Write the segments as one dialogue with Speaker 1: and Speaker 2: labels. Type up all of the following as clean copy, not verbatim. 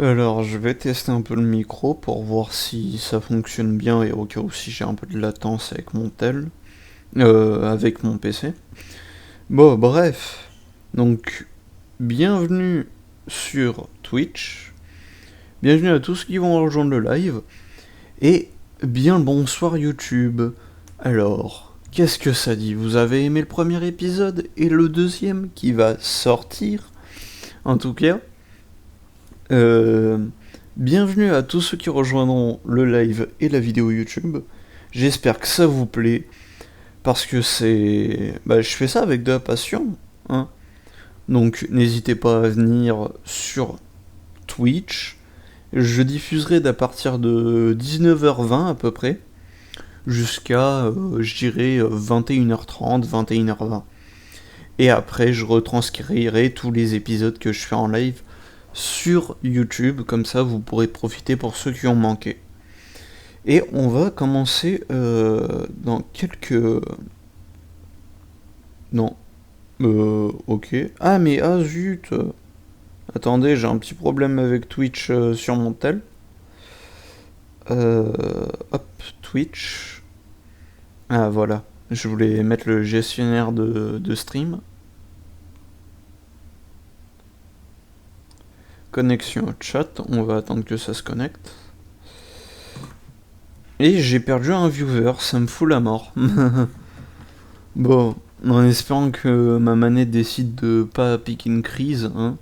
Speaker 1: Alors, je vais tester un peu le micro pour voir si ça fonctionne bien et au cas où si j'ai un peu de latence avec mon avec mon PC. Bon, bref. Donc, bienvenue sur Twitch. Bienvenue à tous ceux qui vont rejoindre le live. Et bien le bonsoir YouTube. Alors, qu'est-ce que ça dit? Vous avez aimé le premier épisode et le deuxième qui va sortir? En tout cas, Euh, bienvenue à tous ceux qui rejoindront le live et la vidéo YouTube. J'espère que ça vous plaît, parce que je fais ça avec de la passion, hein. Donc n'hésitez pas à venir sur Twitch. Je diffuserai d'à partir de 19h20 à peu près, jusqu'à, je dirais, 21h30, 21h20. Et après, je retranscrirai tous les épisodes que je fais en live sur YouTube, comme ça vous pourrez profiter pour ceux qui ont manqué. Et on va commencer dans quelques... Non. Ok. Ah mais ah zut. Attendez, j'ai un petit problème avec Twitch sur mon tel. Hop, Twitch. Ah voilà. Je voulais mettre le gestionnaire de stream. Connexion au chat, on va attendre que ça se connecte. Et j'ai perdu un viewer, ça me fout la mort. Bon, en espérant que ma manette décide de pas piquer une crise, hein.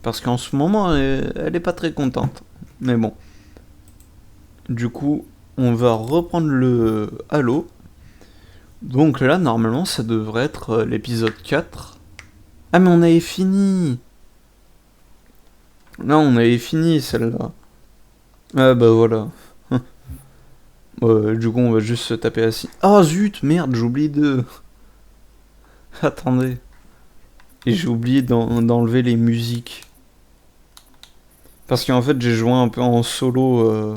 Speaker 1: Parce qu'en ce moment, elle est pas très contente. Mais bon. Du coup, on va reprendre le Halo. Donc là, normalement, ça devrait être l'épisode 4. Ah, mais on avait fini! Non, on avait fini celle-là. Ah bah voilà. Du coup, on va juste se taper assis. Ah zut, merde, j'ai oublié de... Attendez. Et j'ai oublié d'enlever les musiques. Parce qu'en fait, j'ai joué un peu en solo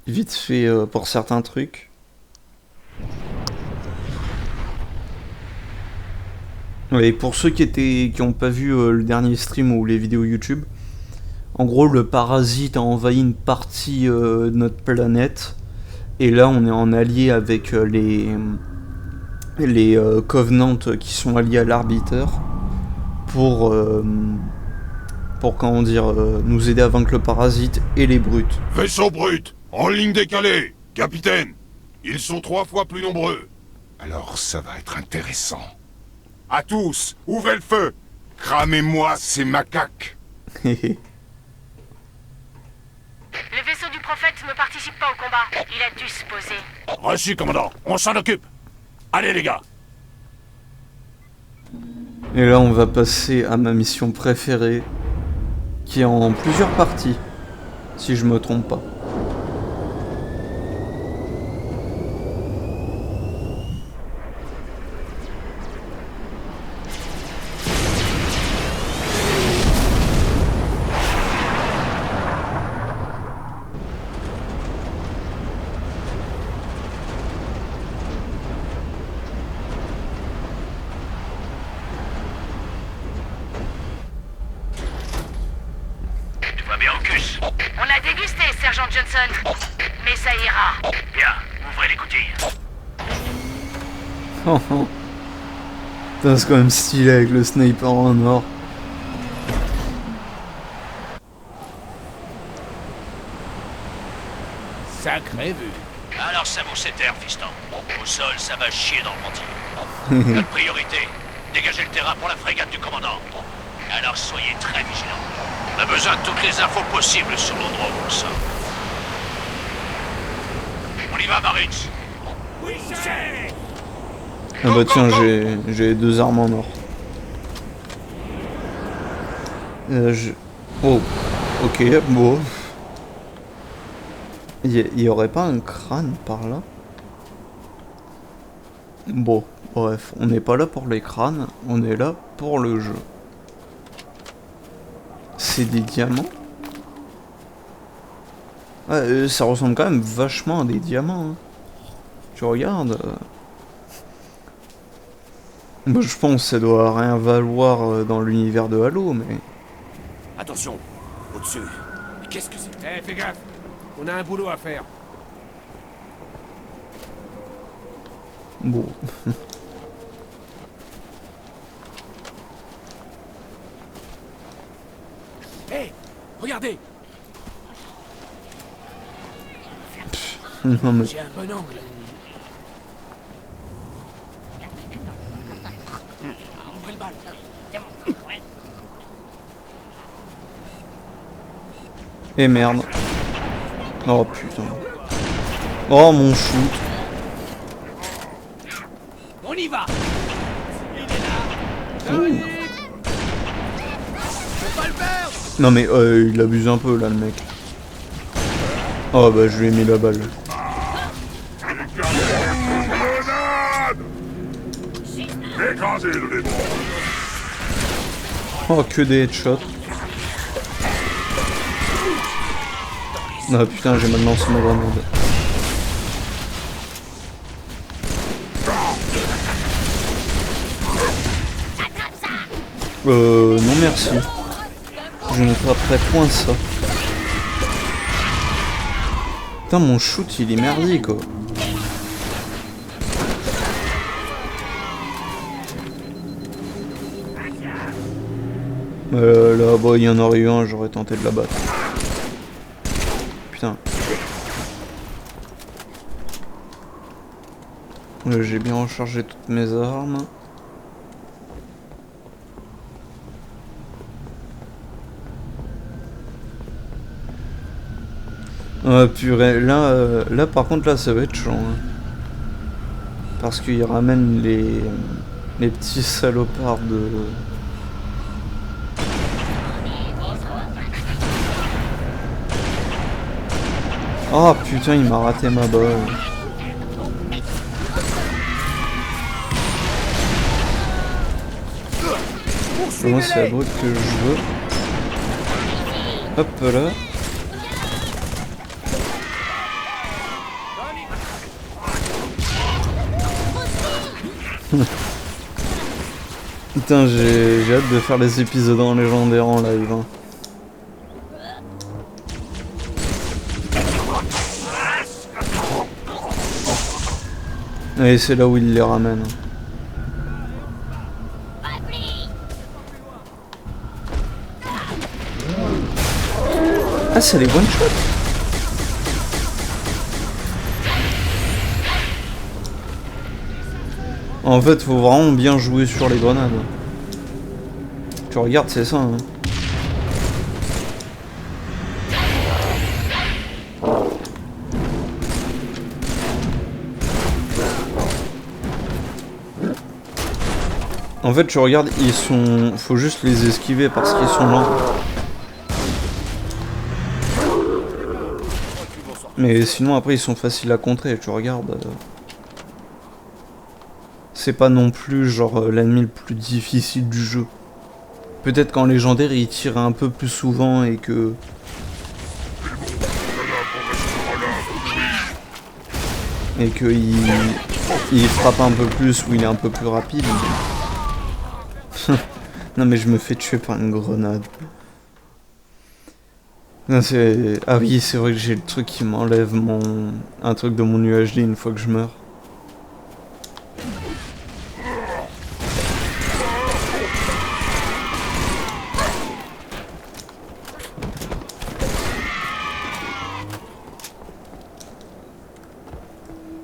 Speaker 1: vite fait pour certains trucs. Et pour ceux qui ont pas vu le dernier stream ou les vidéos YouTube, en gros, le parasite a envahi une partie de notre planète. Et là, on est en allié avec les Covenants qui sont alliés à l'Arbiteur pour, comment dire, nous aider à vaincre le parasite et les brutes.
Speaker 2: Vaisseau brut, en ligne décalée. Capitaine, ils sont 3 fois plus nombreux. Alors ça va être intéressant. À tous, ouvrez le feu. Cramez-moi ces macaques.
Speaker 3: Le vaisseau du prophète ne participe pas au combat. Il a dû se poser.
Speaker 4: Reçu, commandant. On s'en occupe. Allez, les gars.
Speaker 1: Et là, on va passer à ma mission préférée, qui est en plusieurs parties, si je me trompe pas.
Speaker 4: Tout va bien, Ocus?
Speaker 3: On a dégusté, sergent Johnson. Mais ça ira.
Speaker 4: Bien, ouvrez les coutilles.
Speaker 1: Oh, oh. Putain, c'est quand même stylé avec le sniper en or.
Speaker 4: Sacré vue. Alors ça vaut cette air, fiston. Au sol, ça va chier dans le ventil. Notre priorité, dégager le terrain pour la frégate du commandant. Alors soyez très vigilants. On a besoin de toutes les infos possibles sur l'endroit où on sort. On y va, Marines. Oui, chef.
Speaker 1: Ah bah tiens, j'ai 2 armes en or. Oh, ok, bon. Il y aurait pas un crâne par là? Bon, bref, on n'est pas là pour les crânes, on est là pour le jeu. C'est des diamants? Ouais, ça ressemble quand même vachement à des diamants, hein. Tu regardes... Moi, je pense que ça doit rien valoir dans l'univers de Halo, mais...
Speaker 5: Attention, au-dessus. Qu'est-ce que c'est?
Speaker 6: Eh, fais gaffe. On a un boulot à faire.
Speaker 1: Bon.
Speaker 6: Hé, regardez.
Speaker 1: Non mais...
Speaker 6: J'ai un bon angle. Ouvrez le bal.
Speaker 1: Eh merde. Oh putain. Oh mon shoot.
Speaker 6: On y va. Il est là.
Speaker 1: Ouh.
Speaker 6: Faut pas le perdre.
Speaker 1: Non mais il abuse un peu là le mec. Oh bah je lui ai mis la balle.
Speaker 2: Écrasez le démon.
Speaker 1: Oh que des headshots. Ah putain j'ai mal lancé ma grenade. Non merci. Je ne frapperai point ça. Putain mon shoot il est merdique quoi. Là bah il y en aurait eu un, j'aurais tenté de la battre. Putain. J'ai bien rechargé toutes mes armes. Ah purée, là par contre là ça va être chiant hein. Parce qu'il ramène les petits salopards de... Oh putain il m'a raté ma balle. Moi c'est la brute que je veux. Hop là. Putain j'ai hâte de faire les épisodes en légendaire en live hein. Et c'est là où il les ramène. Ah c'est les one shot. En fait faut vraiment bien jouer sur les grenades. Tu regardes c'est ça hein. En fait tu regardes ils sont... Faut juste les esquiver parce qu'ils sont lents. Mais sinon après ils sont faciles à contrer, tu regardes. C'est pas non plus genre l'ennemi le plus difficile du jeu. Peut-être qu'en légendaire il tire un peu plus souvent et que... Et que il frappe un peu plus ou il est un peu plus rapide. Non mais je me fais tuer par une grenade. Non, ah oui, c'est vrai que j'ai le truc qui m'enlève un truc de mon UHD une fois que je meurs.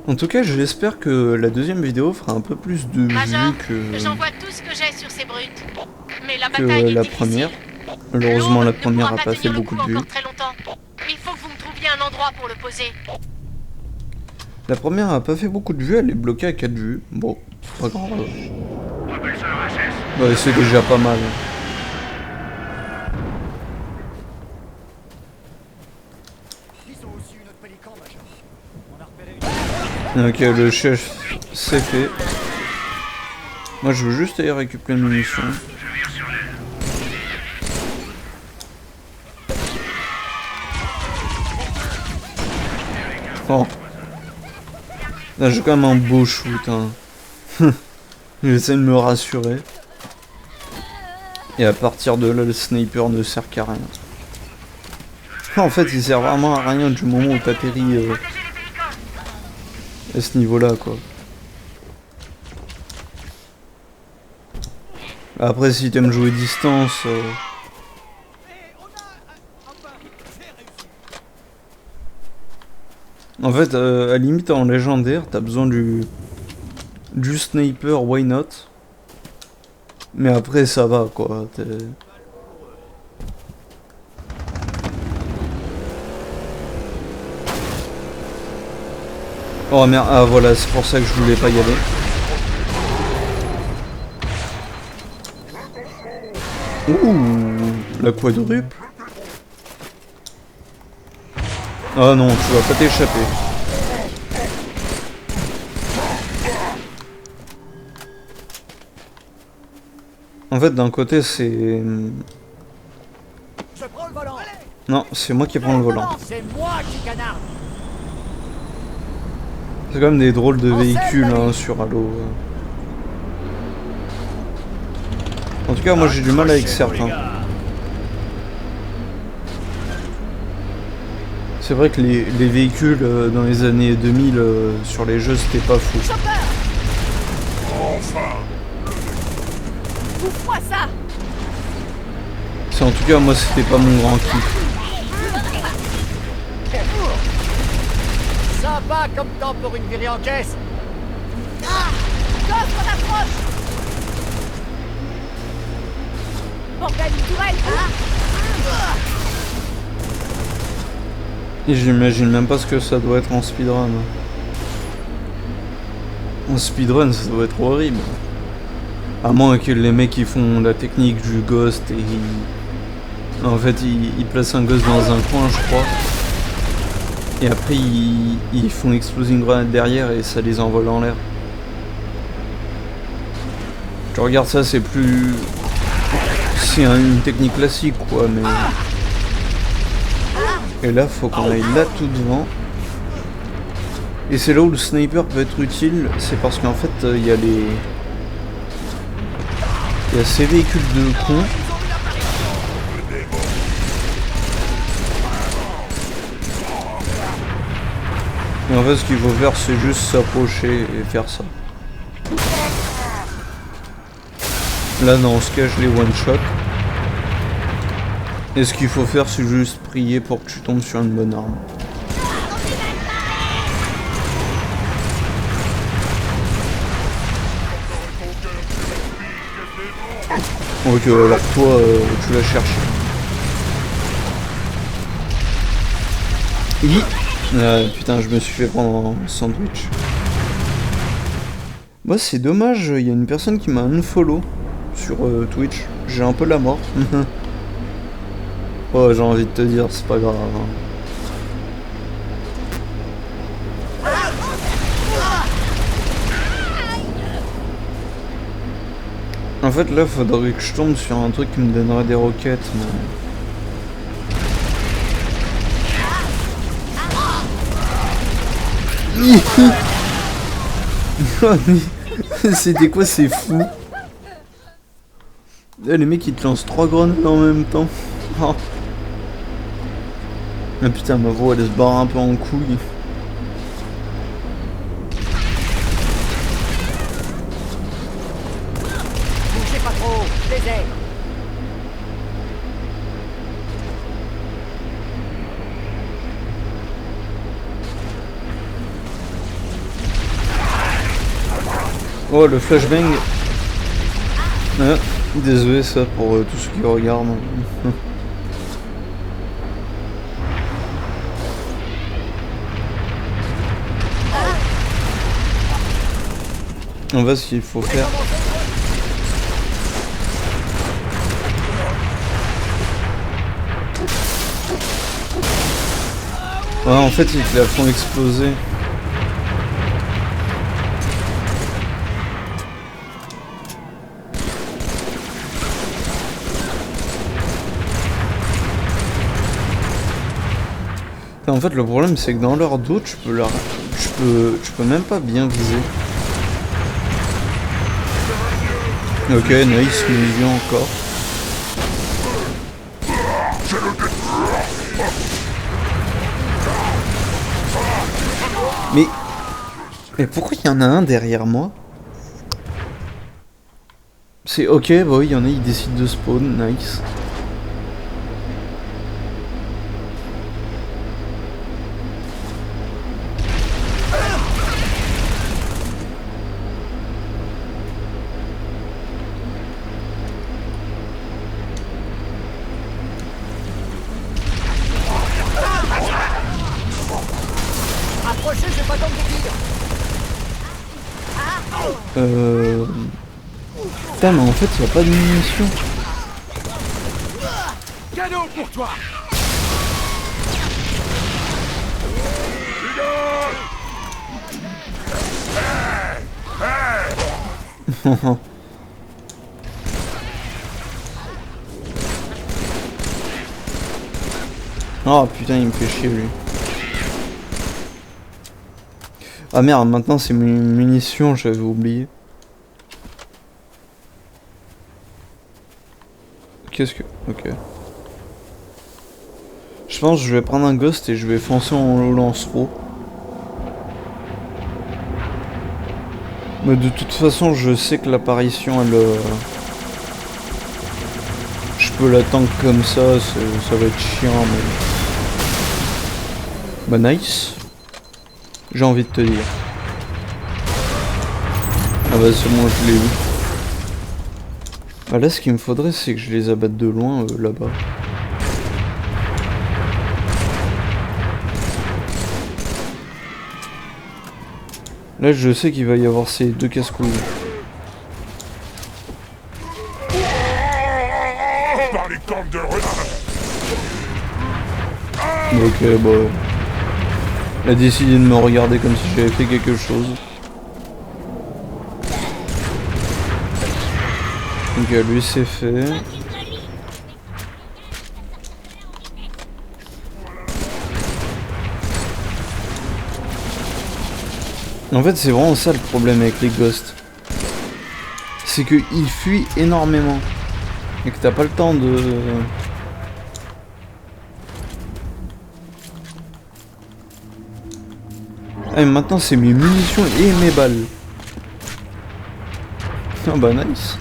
Speaker 1: En tout cas, j'espère que la deuxième vidéo fera un peu plus de
Speaker 3: Major,
Speaker 1: vues que
Speaker 3: j'envoie tout ce que j'ai sur ces brutes. Mais la bataille est
Speaker 1: la
Speaker 3: difficile.
Speaker 1: première. Malheureusement, la
Speaker 3: L'eau
Speaker 1: première
Speaker 3: ne
Speaker 1: a
Speaker 3: pourra
Speaker 1: pas fait
Speaker 3: tenir le
Speaker 1: beaucoup
Speaker 3: coup
Speaker 1: de vues.
Speaker 3: encore très longtemps. Il faut que vous me trouviez un endroit pour le poser.
Speaker 1: La première a pas fait beaucoup de vues, elle est bloquée à 4 vues. Bon, pas grave. Ouais, c'est déjà pas mal. Ok, le chef, c'est fait. Moi, je veux juste aller récupérer mes munitions. Oh. Là, j'ai quand même un beau shoot, hein. J'essaie de me rassurer. Et à partir de là, le sniper ne sert qu'à rien. En fait, il sert vraiment à rien du moment où t'atterris à ce niveau-là, quoi. Après, si t'aimes jouer distance... En fait, à la limite, en légendaire, t'as besoin du sniper, why not? Mais après, ça va, quoi. Oh merde, ah voilà, c'est pour ça que je voulais pas y aller. Ouh, la quadruple. Ah non, tu vas pas t'échapper. En fait, d'un côté, c'est...
Speaker 6: Je prends le volant.
Speaker 1: Non, c'est moi qui prends le volant.
Speaker 6: C'est moi qui canarde.
Speaker 1: C'est quand même des drôles de véhicules hein, sur Halo. En tout cas, moi j'ai du mal avec certains. C'est vrai que les véhicules dans les années 2000 sur les jeux c'était pas fou.
Speaker 3: Ouvre-moi ça.
Speaker 1: C'est en tout cas moi c'était pas mon grand kiff.
Speaker 6: Sympa comme temps pour une virée en caisse.
Speaker 3: Ah, coffre en approche. Bordel, une tourelle.
Speaker 1: Et j'imagine même pas ce que ça doit être en speedrun. En speedrun ça doit être horrible. À moins que les mecs qui font la technique du ghost et en fait ils placent un ghost dans un coin je crois. Et après ils font exploser une grenade derrière et ça les envole en l'air. Tu regardes ça c'est plus... C'est une technique classique quoi mais... Et là faut qu'on aille là tout devant. Et c'est là où le sniper peut être utile, c'est parce qu'en fait il y a les... Il y a ces véhicules de cons. Et en fait ce qu'il faut faire c'est juste s'approcher et faire ça. Là non, on se cache les one shot. Et ce qu'il faut faire c'est juste prier pour que tu tombes sur une bonne arme. Ok, alors toi tu l'as cherché. Putain, je me suis fait prendre un sandwich. Bah c'est dommage, il y a une personne qui m'a unfollow sur Twitch. J'ai un peu la mort. Oh, j'ai envie de te dire, c'est pas grave. Hein. En fait là faudrait que je tombe sur un truc qui me donnerait des roquettes mais... C'était quoi ces fous? Les mecs ils te lancent 3 grenades en même temps. Oh. Ah putain ma voix elle se barre un peu en couille.
Speaker 6: Bougez pas trop, je les ai.
Speaker 1: Oh le flashbang. Ah, désolé ça pour tous ceux qui regardent. On va ce qu'il faut faire. Ouais, en fait ils te la font exploser. En fait le problème c'est que dans leur dos tu peux même pas bien viser. Ok nice, mais il y a encore. Mais... Mais pourquoi il y en a un derrière moi? C'est ok, bah oui, il y en a, ils décident de spawn, nice.
Speaker 6: Approchez, j'ai pas tant de tir.
Speaker 1: Putain, mais en fait, il n'y a pas de munitions.
Speaker 6: Cadeau pour toi.
Speaker 1: Oh putain, il me fait chier lui. Ah merde, maintenant c'est munitions, j'avais oublié. Qu'est-ce que... Ok. Je pense que je vais prendre un ghost et je vais foncer en lance-roue. Mais de toute façon, je sais que l'apparition, elle... Je peux l'attendre comme ça va être chiant, mais... Bah nice. J'ai envie de te dire. Ah bah c'est bon, je l'ai eu. Bah là, ce qu'il me faudrait, c'est que je les abatte de loin, là-bas. Là, je sais qu'il va y avoir ces deux casse-couilles.
Speaker 2: Par les cornes de renard.
Speaker 1: Ok, bah... Il a décidé de me regarder comme si j'avais fait quelque chose. Ok, lui c'est fait. En fait, c'est vraiment ça le problème avec les ghosts. C'est qu'ils fuient énormément. Et que t'as pas le temps de... Ah, mais maintenant c'est mes munitions et mes balles. Ah bah nice.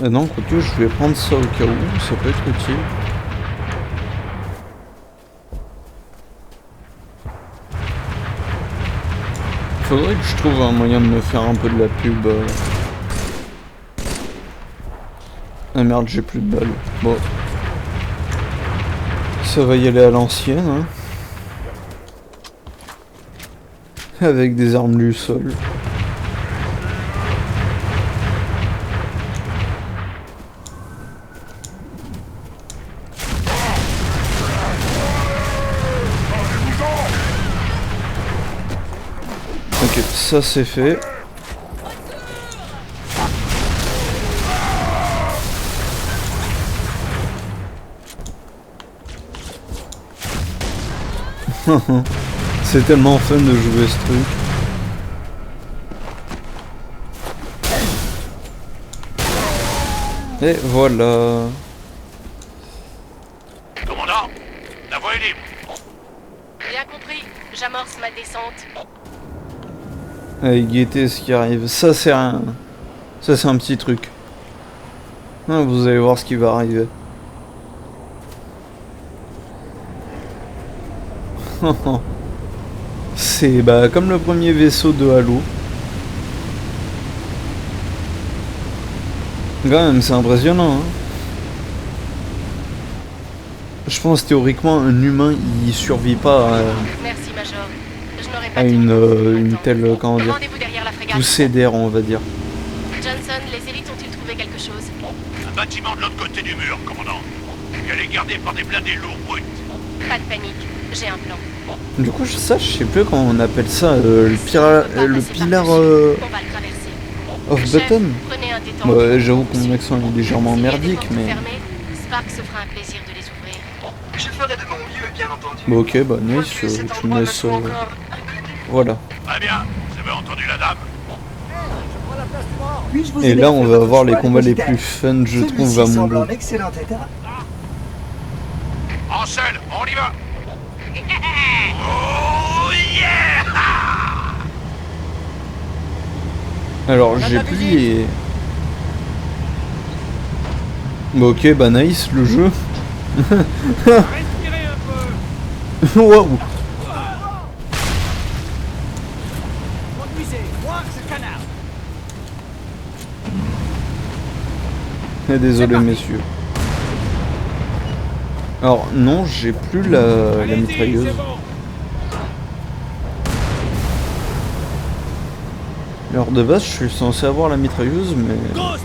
Speaker 1: Ah non, quoique je vais prendre ça au cas où, ça peut être utile. Faudrait que je trouve un moyen de me faire un peu de la pub. Ah merde, j'ai plus de balles. Bon. Ça va y aller à l'ancienne, hein. Avec des armes du sol. Ok, ça c'est fait. C'est tellement fun de jouer ce truc. Et voilà.
Speaker 4: Commandant, la voie est libre.
Speaker 3: Bien compris, j'amorce ma descente.
Speaker 1: Allez, guettez ce qui arrive. Ça c'est un petit truc. Ah, vous allez voir ce qui va arriver. C'est bah comme le premier vaisseau de Halo. Quand même, c'est impressionnant, hein. Je pense théoriquement un humain il survit pas
Speaker 3: Merci, Major. Je n'aurais pas
Speaker 1: à
Speaker 3: tenu
Speaker 1: une
Speaker 3: longtemps.
Speaker 1: telle, comment dire,
Speaker 3: Rendez-vous derrière la frégate.
Speaker 1: poussée d'air, on va dire.
Speaker 3: Johnson, les élites ont-ils trouvé quelque chose?
Speaker 4: Un bâtiment de l'autre côté du mur, commandant. Elle est gardée par des blindés lourds bruts.
Speaker 3: Pas de panique, j'ai un plan.
Speaker 1: Du coup, je sais plus comment on appelle ça, le pilar,
Speaker 3: On peut pas
Speaker 1: le
Speaker 3: passer
Speaker 1: pilar
Speaker 3: par-dessus. On va le traverser.
Speaker 1: off
Speaker 3: Chef,
Speaker 1: button.
Speaker 3: prenez un détente.
Speaker 1: Ouais, j'avoue que mon accent est légèrement
Speaker 3: S'il y a des
Speaker 1: merdique,
Speaker 3: portes
Speaker 1: mais...
Speaker 3: fermées, Spark se fera un plaisir de les ouvrir.
Speaker 7: Je ferai de mon mieux, bien entendu.
Speaker 1: Bon, ok, bah nice,
Speaker 7: Quoique cet
Speaker 1: tu me
Speaker 7: endroit
Speaker 1: laisses...
Speaker 7: me soit encore
Speaker 1: voilà.
Speaker 4: Très bien, vous avez entendu la dame.
Speaker 7: Puis-je vous
Speaker 1: Et
Speaker 7: aider
Speaker 1: là,
Speaker 7: à
Speaker 1: on
Speaker 7: faire
Speaker 1: va
Speaker 7: votre
Speaker 1: avoir les
Speaker 7: choix
Speaker 1: combats les
Speaker 7: musical?
Speaker 1: plus fun, je trouve, à
Speaker 7: Celui-ci
Speaker 1: mon
Speaker 7: semble
Speaker 1: goût.
Speaker 7: en excellent état.
Speaker 4: Ansel, on y va. Oh yeah!
Speaker 1: Alors, j'ai plié. Bah ok, bah nice, le jeu.
Speaker 6: Respirez un peu.
Speaker 1: Waouh.
Speaker 6: Conduisez, moi je canard.
Speaker 1: Désolé, messieurs. Alors, non, j'ai plus la
Speaker 6: Allez-y,
Speaker 1: mitrailleuse.
Speaker 6: c'est bon.
Speaker 1: Alors, de base, je suis censé avoir la mitrailleuse, mais...
Speaker 6: Ghost.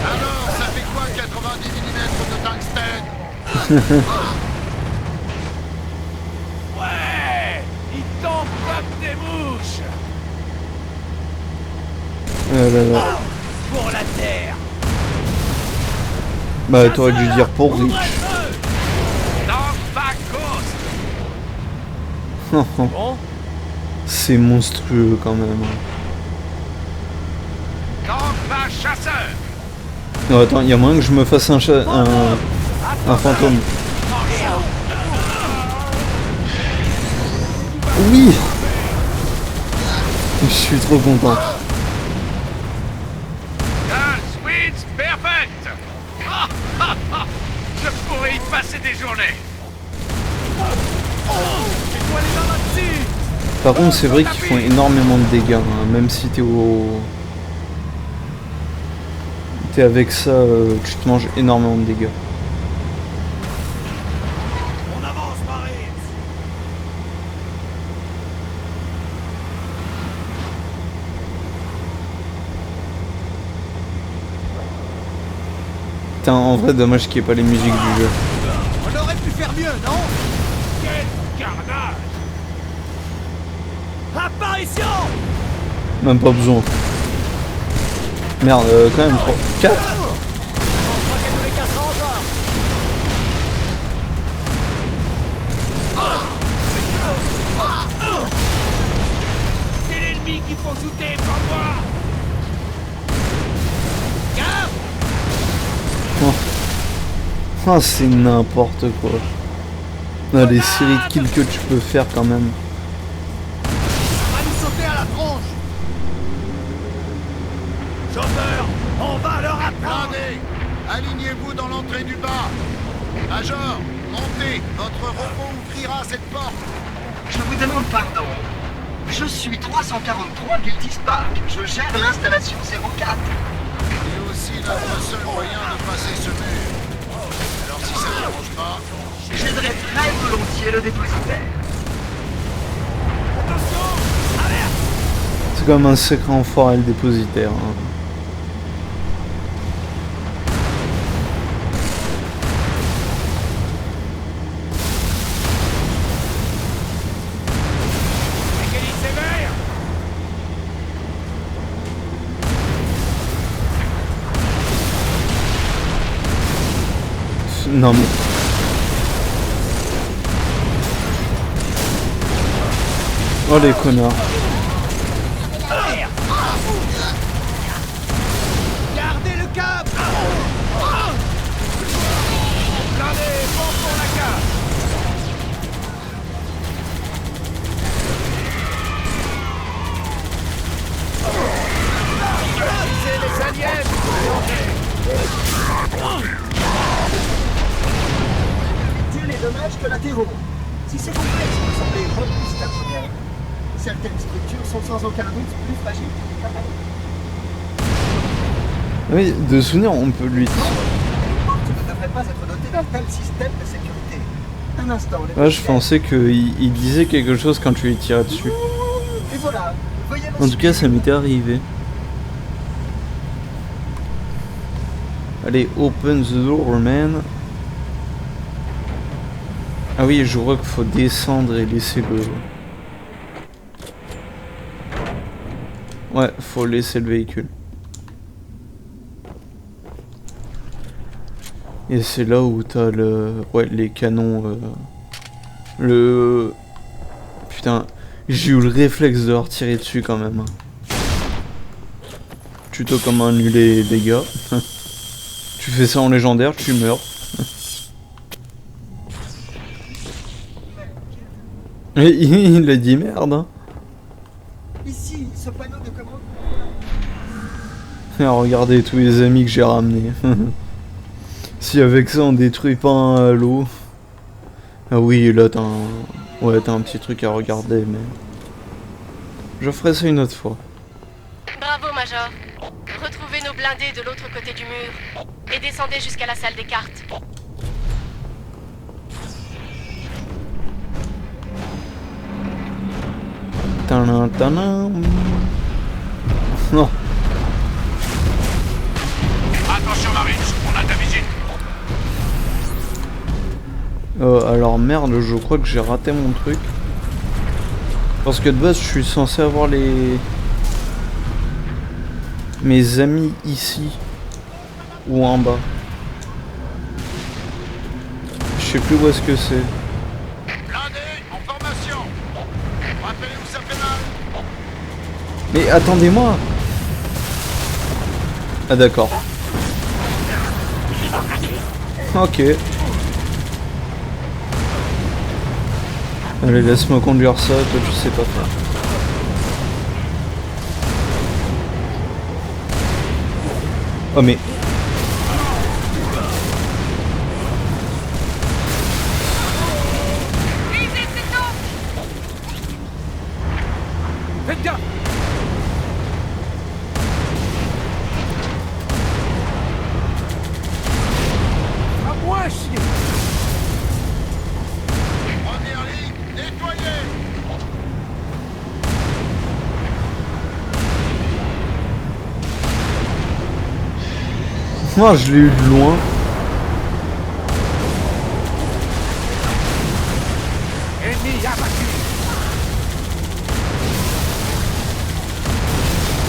Speaker 2: Alors, ça fait quoi 90 mm de tungstène?
Speaker 6: Ouais. Ils tombent comme des mouches.
Speaker 1: Là, là.
Speaker 6: Pour la terre.
Speaker 1: Bah, t'aurais dû dire pour Rich.
Speaker 6: Dans ma Ghost. Bon.
Speaker 1: C'est monstrueux, quand même.
Speaker 4: Dans ma chasseur.
Speaker 1: Non, attends, il y a moyen que je me fasse un fantôme. Oui. Je suis trop content.
Speaker 4: Un switch perfect. Je pourrais y passer des journées.
Speaker 6: Mets-toi les mains là-dessus.
Speaker 1: Par contre, c'est vrai qu'ils font énormément de dégâts, hein, même si t'es au... T'es avec ça, tu te manges énormément de dégâts.
Speaker 6: On avance, Marines.
Speaker 1: Putain, en vrai, dommage qu'il n'y ait pas les musiques du jeu.
Speaker 6: On aurait pu faire mieux, non? Quel carnage! Apparition!
Speaker 1: Même pas besoin. Merde, quand même, 3... 4
Speaker 6: On croit qu'elle nous les cassera encore! C'est l'ennemi qu'il faut shooter, pas moi! Garde!
Speaker 1: Ah, c'est n'importe quoi. Ah, les séries de kills que tu peux faire quand même.
Speaker 6: On va nous sauter à la tronche! Chauffeur, on va leur apprendre!
Speaker 2: Blindés, alignez-vous dans l'entrée du bas. Major, montez, votre robot ouvrira cette porte.
Speaker 7: Je vous demande pardon. Je suis 343 Giltis Park. Je gère l'installation 04.
Speaker 2: C'est aussi notre seul moyen de passer ce mur. Alors si ça ne dérange pas,
Speaker 7: J'aiderai très volontiers le dépositaire.
Speaker 6: Attention! Alerte!
Speaker 1: C'est quand même un sacré enfoiré le dépositaire. Hein.
Speaker 6: Mécanique sévère!
Speaker 1: Non mais... Oh les connards.
Speaker 6: Gardez le cap! Blindé, bon pour la cave! C'est les aliens!
Speaker 7: Dieu les dommages collatéraux. Si ces complexes vous semblaient robustes à première vue, certaines structures sont sans aucun doute plus fragiles que les appareils.
Speaker 1: Oui, de souvenir, on peut lui...
Speaker 7: Les portes ne devraient pas être dotées d'un tel système de sécurité. Un instant, les
Speaker 1: Ouais, je
Speaker 7: militaires.
Speaker 1: pensais qu'il disait quelque chose quand tu lui tirais dessus.
Speaker 7: Et voilà, veuillez me
Speaker 1: En tout cas, ça m'était arrivé. Allez, open the door, man. Ah oui, je vois qu'il faut descendre et laisser le... Ouais, faut laisser le véhicule. Et c'est là où t'as le... Ouais, les canons... Le... Putain, J'ai eu le réflexe de leur tirer dessus quand même. Tuto comment annuler les dégâts. Tu fais ça en légendaire, tu meurs. Et il a dit merde. Hein.
Speaker 7: Ici, ce panneau de commande.
Speaker 1: Et regardez tous les amis que j'ai ramenés. Si avec ça on détruit pas un halo. Ah oui, là t'as un... Ouais, t'as un petit truc à regarder, mais... Je ferai ça une autre fois.
Speaker 3: Bravo, Major. Retrouvez nos blindés de l'autre côté du mur. Et descendez jusqu'à la salle des cartes.
Speaker 1: Tanan, tanan. Non.
Speaker 4: Attention, Marines, on a ta visite.
Speaker 1: Alors merde, je crois que j'ai raté mon truc. Parce que de base, je suis censé avoir mes amis ici. Ou en bas. Je sais plus où est-ce que c'est.
Speaker 4: Blindés, en formation. Rappelez où ça fait mal.
Speaker 1: Mais attendez-moi. Ah d'accord. Ok. Allez, laisse-moi conduire ça, toi tu sais pas faire. Oh mais...
Speaker 6: Faites gaffe! À moi, chier!
Speaker 4: Première ligne, nettoyez.
Speaker 1: Moi je l'ai eu de loin.
Speaker 6: Ennemi abattu!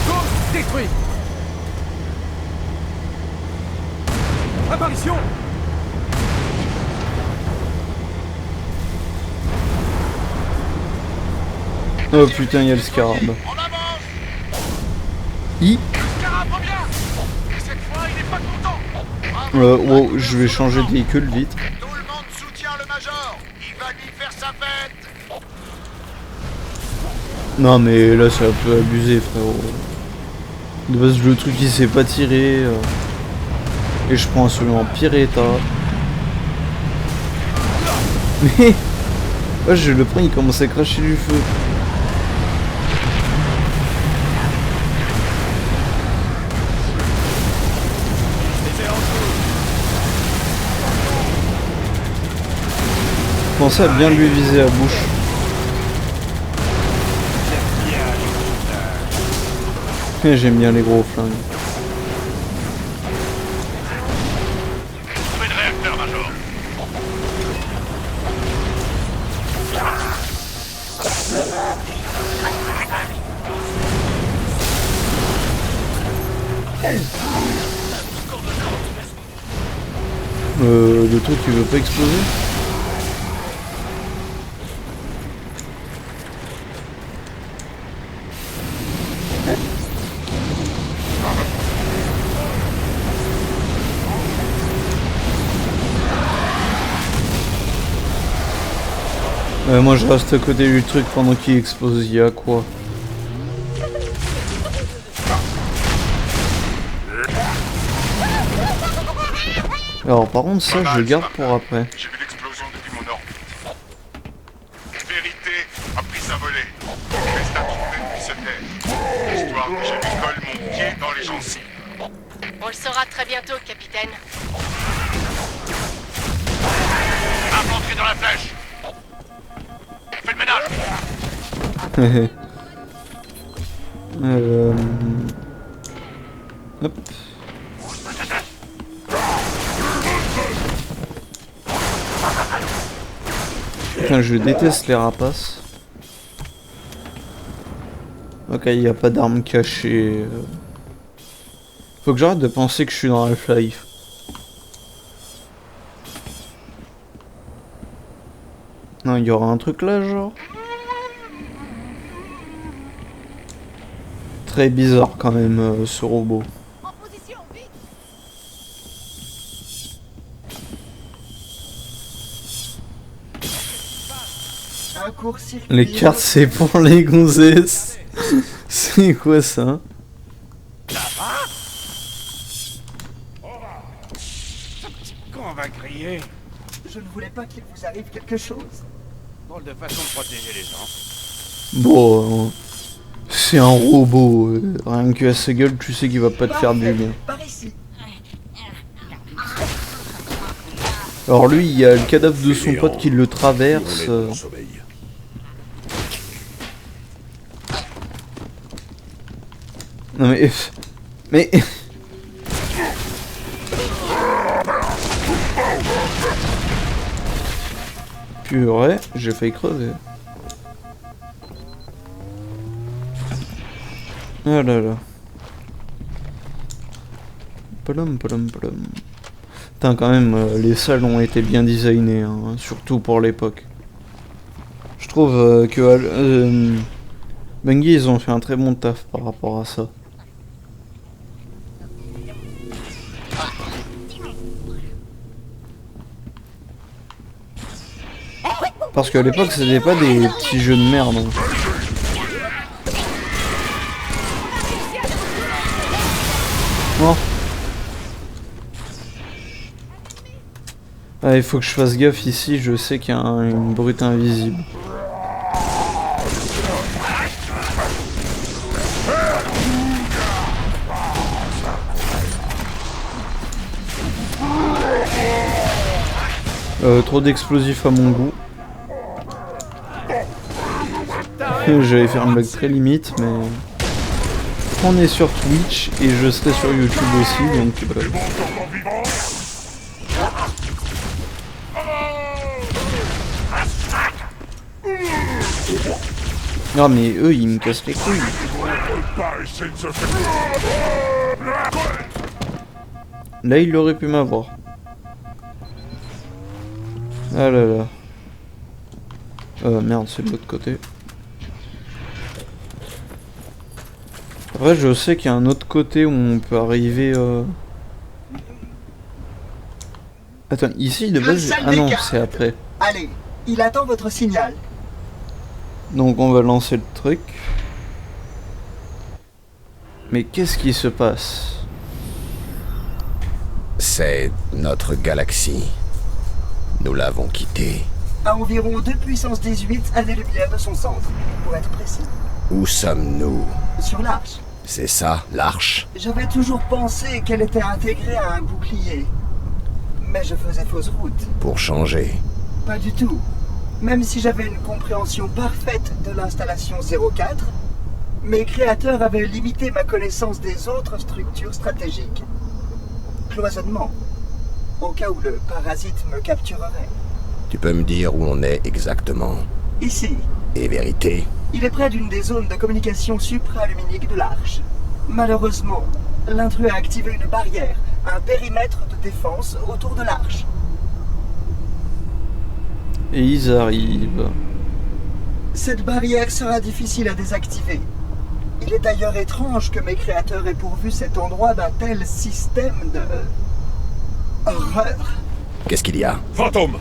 Speaker 6: Ghost détruit! Apparition!
Speaker 1: Oh putain, il y a le scarab.
Speaker 4: En avance.
Speaker 1: I.
Speaker 4: Scarab revient. Et cette fois, il est pas content.
Speaker 1: Wow, je vais changer de véhicule vite.
Speaker 4: Tout le monde soutient le Major. Il va lui faire sa fête.
Speaker 1: Non mais là c'est un peu abusé frérot. De base le truc il s'est pas tiré. Et je prends celui en pire état. Mais... Ouais, je le prends, il commence à cracher du feu. Pensez à bien lui viser la bouche. Et j'aime bien les gros flingues.
Speaker 4: Trouvez le réacteur, Major.
Speaker 1: Le truc il veut pas exploser. Moi je reste à côté du truc pendant qu'il explose, il y a quoi? Alors par contre ça je le garde pour après.
Speaker 2: J'ai vu l'explosion depuis mon orbite. Vérité a pris sa volée. Reste à trouver depuis ce terre. Histoire que je lui colle mon pied dans les gencives.
Speaker 3: On le saura très bientôt, capitaine.
Speaker 4: Infantry dans la flèche. Fais le ménage.
Speaker 1: Hop. Putain, je déteste les rapaces. Ok, il n'y a pas d'armes cachées. Faut que j'arrête de penser que je suis dans Half-Life. Non, il y aura un truc là, genre. très bizarre quand même, ce robot.
Speaker 3: En position, vite.
Speaker 7: Un court-circuit.
Speaker 1: Les cartes, c'est pour les gonzesses. C'est quoi ça?
Speaker 4: Qu'on va crier.
Speaker 7: Je ne voulais pas qu'il vous arrive quelque chose.
Speaker 4: Drôle de façon de protéger les gens.
Speaker 1: Bon, c'est un robot. Rien que à sa gueule, tu sais qu'il va pas te faire du bien.
Speaker 7: Par ici.
Speaker 1: Alors lui, il y a le cadavre de son pote qui le traverse. Non mais... Mais... Purée, j'ai failli crever. Ah là là. Palom, palom, palom. Putain, quand même, les salles ont été bien designées, hein, surtout pour l'époque. Je trouve que Bungie, ils ont fait un très bon taf par rapport à ça. Parce qu'à l'époque, c'était pas des petits jeux de merde. Hein. Non. Ah, il faut que je fasse gaffe ici, je sais qu'il y a une brute invisible. Trop d'explosifs à mon goût. J'allais faire une blague très limite, mais... On est sur Twitch et je serai sur YouTube aussi, donc... Non mais eux, ils me cassent les couilles. Là, il aurait pu m'avoir. Ah là là. Merde, c'est de l'autre côté. Après, je sais qu'il y a un autre côté où on peut arriver... Attends, ici de base... Ah non, c'est après.
Speaker 7: Allez, il attend votre signal.
Speaker 1: Donc on va lancer le truc. Mais qu'est-ce qui se passe?
Speaker 5: C'est notre galaxie. Nous l'avons quittée.
Speaker 7: À environ 2 puissance 18 années-lumière de son centre, pour être précis.
Speaker 5: Où sommes-nous?
Speaker 7: Sur l'Arche.
Speaker 5: C'est ça, l'Arche?
Speaker 7: J'avais toujours pensé qu'elle était intégrée à un bouclier. Mais je faisais fausse route.
Speaker 5: Pour changer.
Speaker 7: Pas du tout. Même si j'avais une compréhension parfaite de l'installation 04, mes créateurs avaient limité ma connaissance des autres structures stratégiques. Cloisonnement, au cas où le parasite me capturerait.
Speaker 5: Tu peux me dire où on est exactement?
Speaker 7: Ici.
Speaker 5: Et vérité?
Speaker 7: Il est près d'une des zones de communication supraluminique de l'Arche. Malheureusement, l'intrus a activé une barrière, un périmètre de défense autour de l'Arche.
Speaker 1: Et ils arrivent.
Speaker 7: Cette barrière sera difficile à désactiver. Il est d'ailleurs étrange que mes créateurs aient pourvu cet endroit d'un tel système de... horreur.
Speaker 5: Qu'est-ce qu'il y a?
Speaker 2: Fantôme!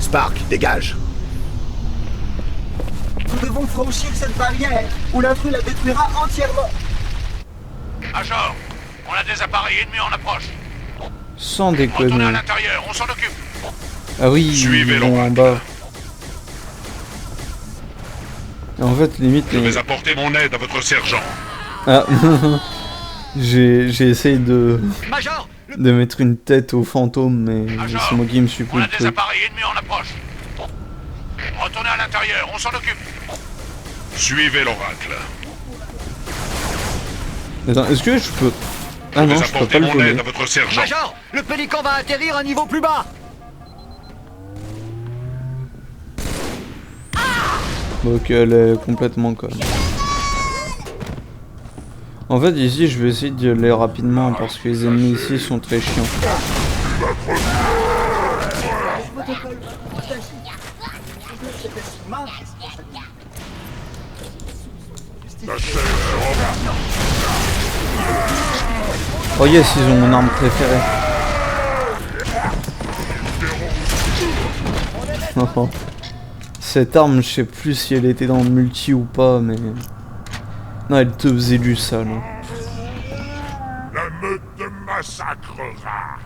Speaker 5: Spark, dégage!
Speaker 7: Nous devons franchir cette barrière, ou l'intrus la détruira entièrement.
Speaker 4: Major, on a des appareils ennemis en approche.
Speaker 1: Sans
Speaker 4: Retournez
Speaker 1: déconner.
Speaker 4: à l'intérieur, on s'en occupe.
Speaker 1: Ah oui,
Speaker 2: Suivez
Speaker 1: ils vont en
Speaker 2: l'oracle.
Speaker 1: bas. Et en fait, limite...
Speaker 2: Je vais apporter mon aide à votre sergent.
Speaker 1: Ah, j'ai essayé de
Speaker 6: Major,
Speaker 1: mettre une tête au fantôme, mais
Speaker 4: Major,
Speaker 1: c'est moi qui me suis pris
Speaker 4: on
Speaker 1: le
Speaker 4: a des
Speaker 1: truc.
Speaker 4: appareils ennemis en approche. Retournez à l'intérieur, on s'en occupe.
Speaker 2: Suivez l'oracle.
Speaker 1: Attends, est-ce que je peux... Ah
Speaker 2: Je
Speaker 1: non,
Speaker 2: vais
Speaker 1: je peux pas
Speaker 2: apporter
Speaker 1: le
Speaker 2: mon
Speaker 1: voler.
Speaker 2: aide à votre sergent.
Speaker 6: Major, le pélican va atterrir un niveau plus bas.
Speaker 1: Donc elle est complètement conne. En fait ici je vais essayer d'y aller rapidement parce que les ennemis ici sont très chiants.
Speaker 7: Protocole partagé. C'était ma responsabilité. justifié.
Speaker 1: Oh yes, ils ont mon arme préférée. Oh. Cette arme, je sais plus si elle était dans le multi ou pas, mais... Non, elle te faisait du sale. Hein.
Speaker 2: La meute te massacrera.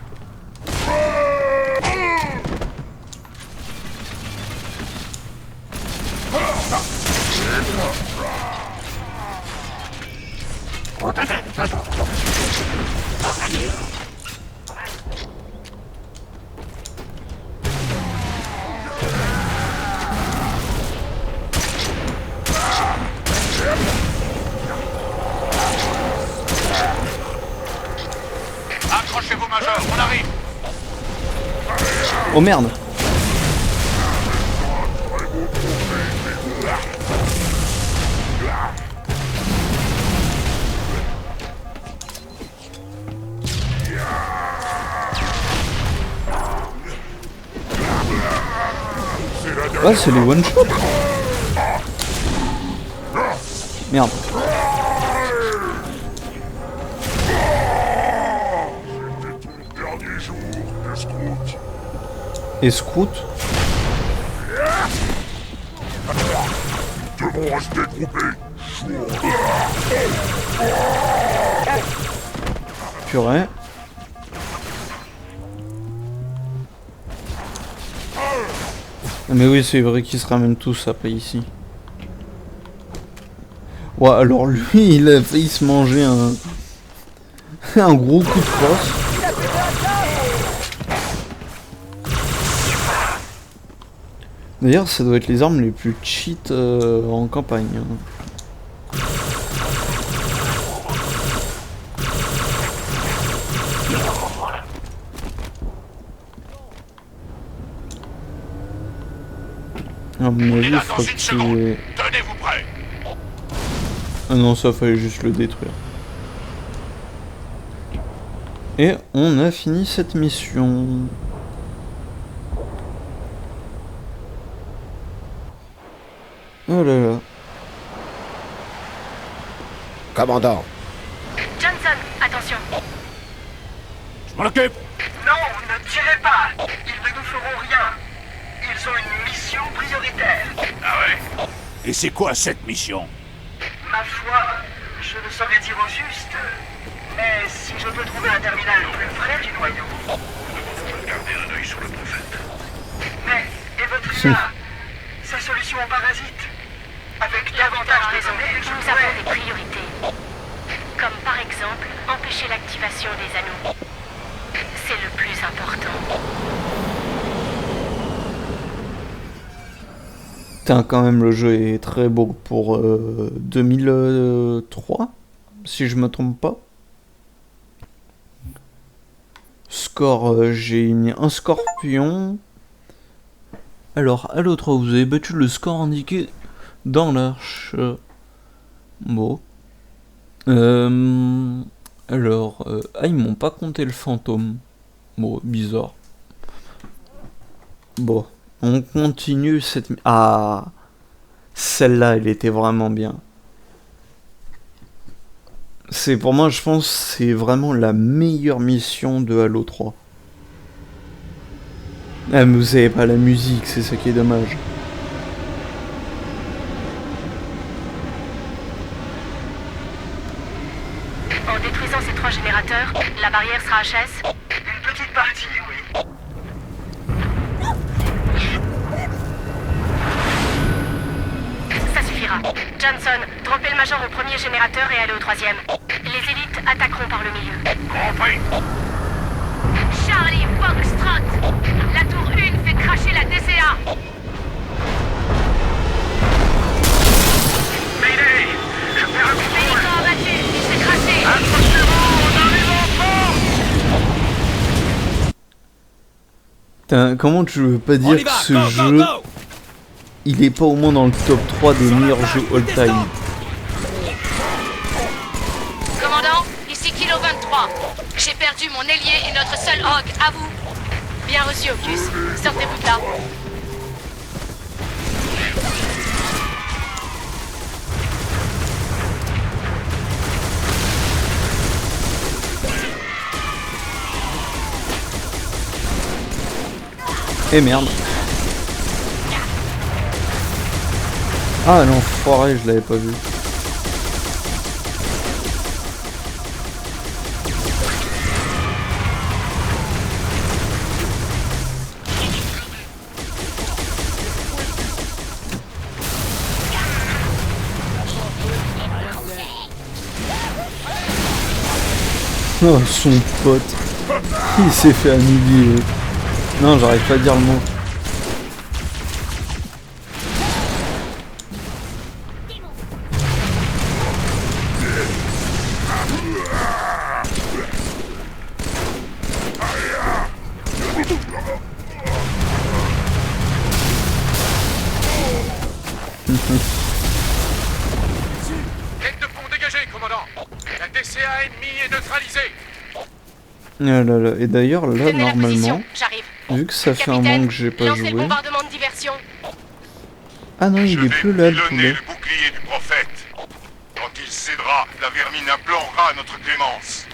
Speaker 4: Accrochez-vous, Major, on arrive.
Speaker 1: Oh merde! Ah, c'est les one-shots! Merde.
Speaker 2: Dernier jour de Scout.
Speaker 1: Et Scout?
Speaker 2: Ils devront rester groupés.
Speaker 1: Purée. Mais oui, c'est vrai qu'ils se ramènent tous après ici. Ouais, alors lui, il a failli se manger un gros coup de crosse. D'ailleurs, ça doit être les armes les plus cheat en campagne. À mon avis, il faut que tu...
Speaker 4: Tenez-vous prêts.
Speaker 1: Ah non, ça fallait juste le détruire. Et on a fini cette mission. Oh là là.
Speaker 5: Commandant,
Speaker 3: Johnson, attention.
Speaker 4: Je m'en occupe.
Speaker 7: Non, ne tirez pas. Ils ne nous feront rien. Ils ont une mission prioritaire.
Speaker 4: Ah ouais. Et c'est quoi cette mission?
Speaker 7: Ma foi, je ne saurais dire au juste. Mais si je peux trouver un terminal plus près du noyau.
Speaker 4: Gardez un œil sur le prophète.
Speaker 7: Mais Evotrina, sa solution aux parasites. Avec davantage de données, je
Speaker 3: Nous avons des
Speaker 7: pourrais...
Speaker 3: priorités. Comme par exemple, empêcher l'activation des anneaux. C'est le plus important.
Speaker 1: Putain, quand même, le jeu est très beau pour 2003, si je me trompe pas. Score, j'ai mis un scorpion. Alors, à l'autre, vous avez battu le score indiqué dans l'arche. Bon. Alors, ils m'ont pas compté le fantôme. Bon, bizarre. Bon, on continue cette... Ah, celle-là, elle était vraiment bien. C'est pour moi, je pense, c'est vraiment la meilleure mission de Halo 3. Ah, mais vous avez pas la musique, c'est ça qui est dommage.
Speaker 3: En détruisant ces 3 générateurs, la barrière sera HS.
Speaker 7: Une petite partie, oui.
Speaker 3: Ça suffira. Johnson, droppez le Major au premier générateur et allez au 3e. Les élites attaqueront par le milieu.
Speaker 4: Compris.
Speaker 3: Charlie Foxtrot, la tour 1 fait cracher la DCA.
Speaker 4: Mayday. Je fais un coup.
Speaker 3: Véhicule abattu, il s'est craché.
Speaker 4: Accrochez-vous, on arrive en force.
Speaker 1: Putain, comment tu veux pas dire que ce jeu, il est pas au moins dans le top 3 des meilleurs jeux all-time?
Speaker 3: Commandant, ici Kilo 23. J'ai perdu mon ailier et notre seul hog, à vous. Bien reçu, Ocus. Sortez-vous de là.
Speaker 1: Et merde. Ah l'enfoiré, je l'avais pas vu. Oh, son pote. Il s'est fait annihiler. Non, j'arrive pas à dire le mot.
Speaker 2: Tête de pont dégagée, commandant. La DCA ennemie est neutralisée.
Speaker 1: Ah là là. Et d'ailleurs, là,
Speaker 3: Tenez la
Speaker 1: normalement,
Speaker 3: position, j'arrive.
Speaker 1: vu que ça fait un
Speaker 3: Capitaine,
Speaker 1: moment que j'ai pas
Speaker 3: lancez
Speaker 1: joué...
Speaker 3: le bombardement de diversion.
Speaker 1: Ah non, il est plus là, le poulet.
Speaker 2: le bouclier du prophète. Quand il cédera, la vermine implorera notre clémence.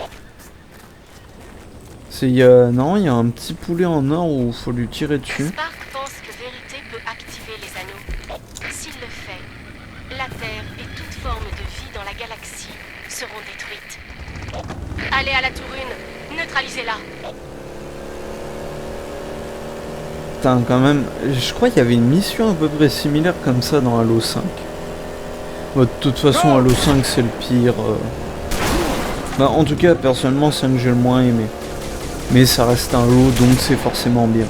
Speaker 1: Non, il y a un petit poulet en or où faut lui tirer dessus.
Speaker 3: Spark pense que Vérité peut activer les anneaux. S'il le fait, la Terre et toute forme de vie dans la galaxie seront détruites. Allez à la tour 1, neutralisez-la.
Speaker 1: Putain, quand même, je crois qu'il y avait une mission à peu près similaire comme ça dans Halo 5. Bah, de toute façon, Halo 5 c'est le pire. Bah, en tout cas, personnellement, c'est un que j'ai le moins aimé. Mais ça reste un Halo, donc c'est forcément bien.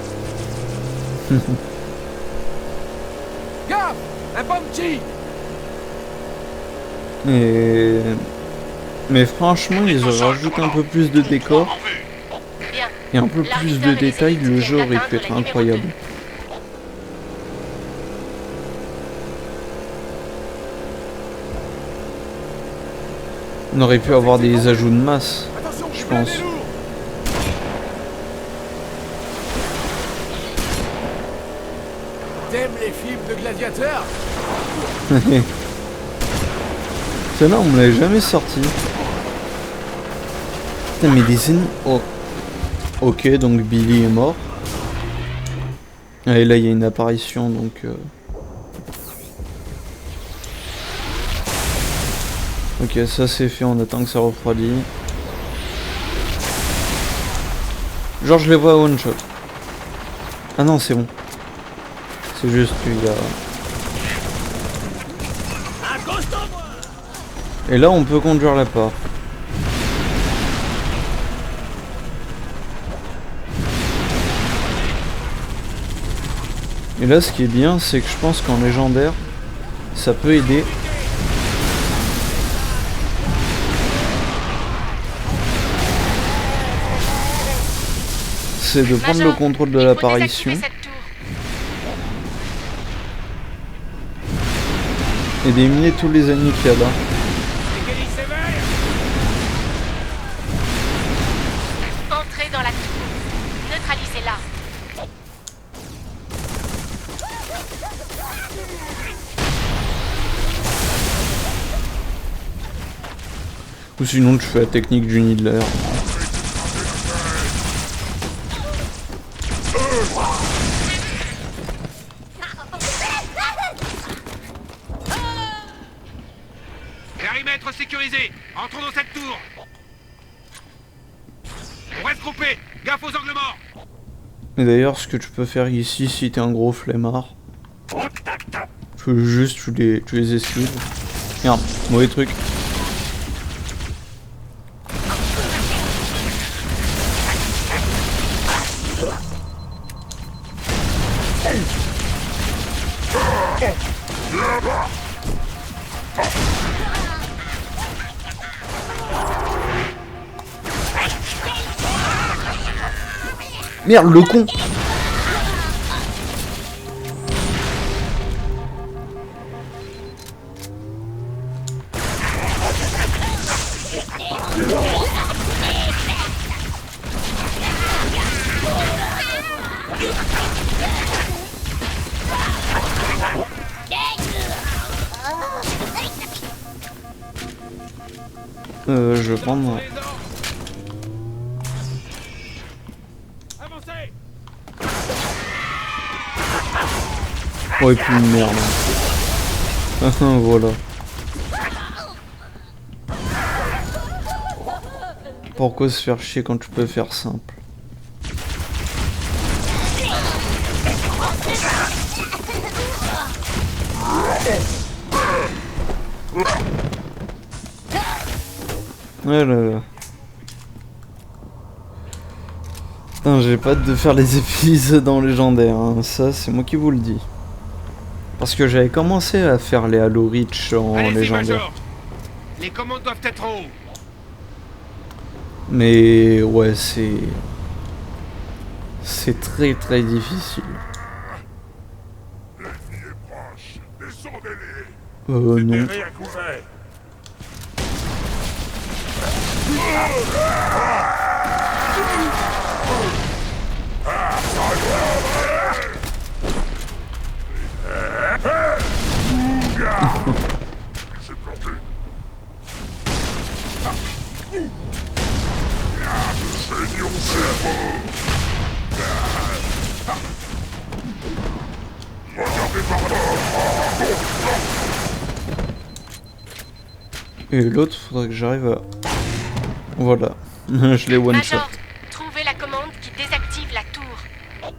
Speaker 6: Gars, un bounty.
Speaker 1: Mais franchement, ils auraient rajouté un peu plus de décors
Speaker 3: Bien.
Speaker 1: et un peu plus de détails, le jeu aurait pu être incroyable. On aurait pu avoir des ajouts de masse,
Speaker 6: Attention,
Speaker 1: je pense.
Speaker 6: T'aimes les films de gladiateurs?
Speaker 1: Celle-là, on me l'avait jamais sorti. Putain, mais les ennemis... Oh. Ok, donc Billy est mort. Et là, il y a une apparition, donc... Ok, ça c'est fait, on attend que ça refroidit. Genre, je les vois one shot. Ah non, c'est bon. C'est juste qu'il y a... Et là, on peut conduire la part. Et là, ce qui est bien, c'est que je pense qu'en légendaire, ça peut aider. C'est de prendre le contrôle de l'apparition et d'éliminer tous les ennemis qu'il y a là.
Speaker 3: Entrez dans la tour. Neutralisez-la.
Speaker 1: Ou sinon, tu fais la technique du Needler.
Speaker 2: Périmètre sécurisé. Entrons dans cette tour. On reste groupés. Gaffe aux angles morts.
Speaker 1: Et d'ailleurs, ce que tu peux faire ici, si t'es un gros flemmard, tu les esquives. Merde, mauvais truc. Merde, le con! Je vais prendre... Ouais, puis une merde. Voilà. Pourquoi se faire chier quand tu peux faire simple? Ouais là là. Putain, j'ai pas hâte de faire les épisodes en légendaire, hein. Ça c'est moi qui vous le dis. Parce que j'avais commencé à faire les Halo Reach en légendaire.
Speaker 4: Major. Les commandes doivent être en haut.
Speaker 1: Mais ouais, c'est très très difficile. Non. Et l'autre, faudrait que j'arrive à... Voilà, je l'ai one-shot.
Speaker 3: Major, trouvez la commande qui désactive la tour.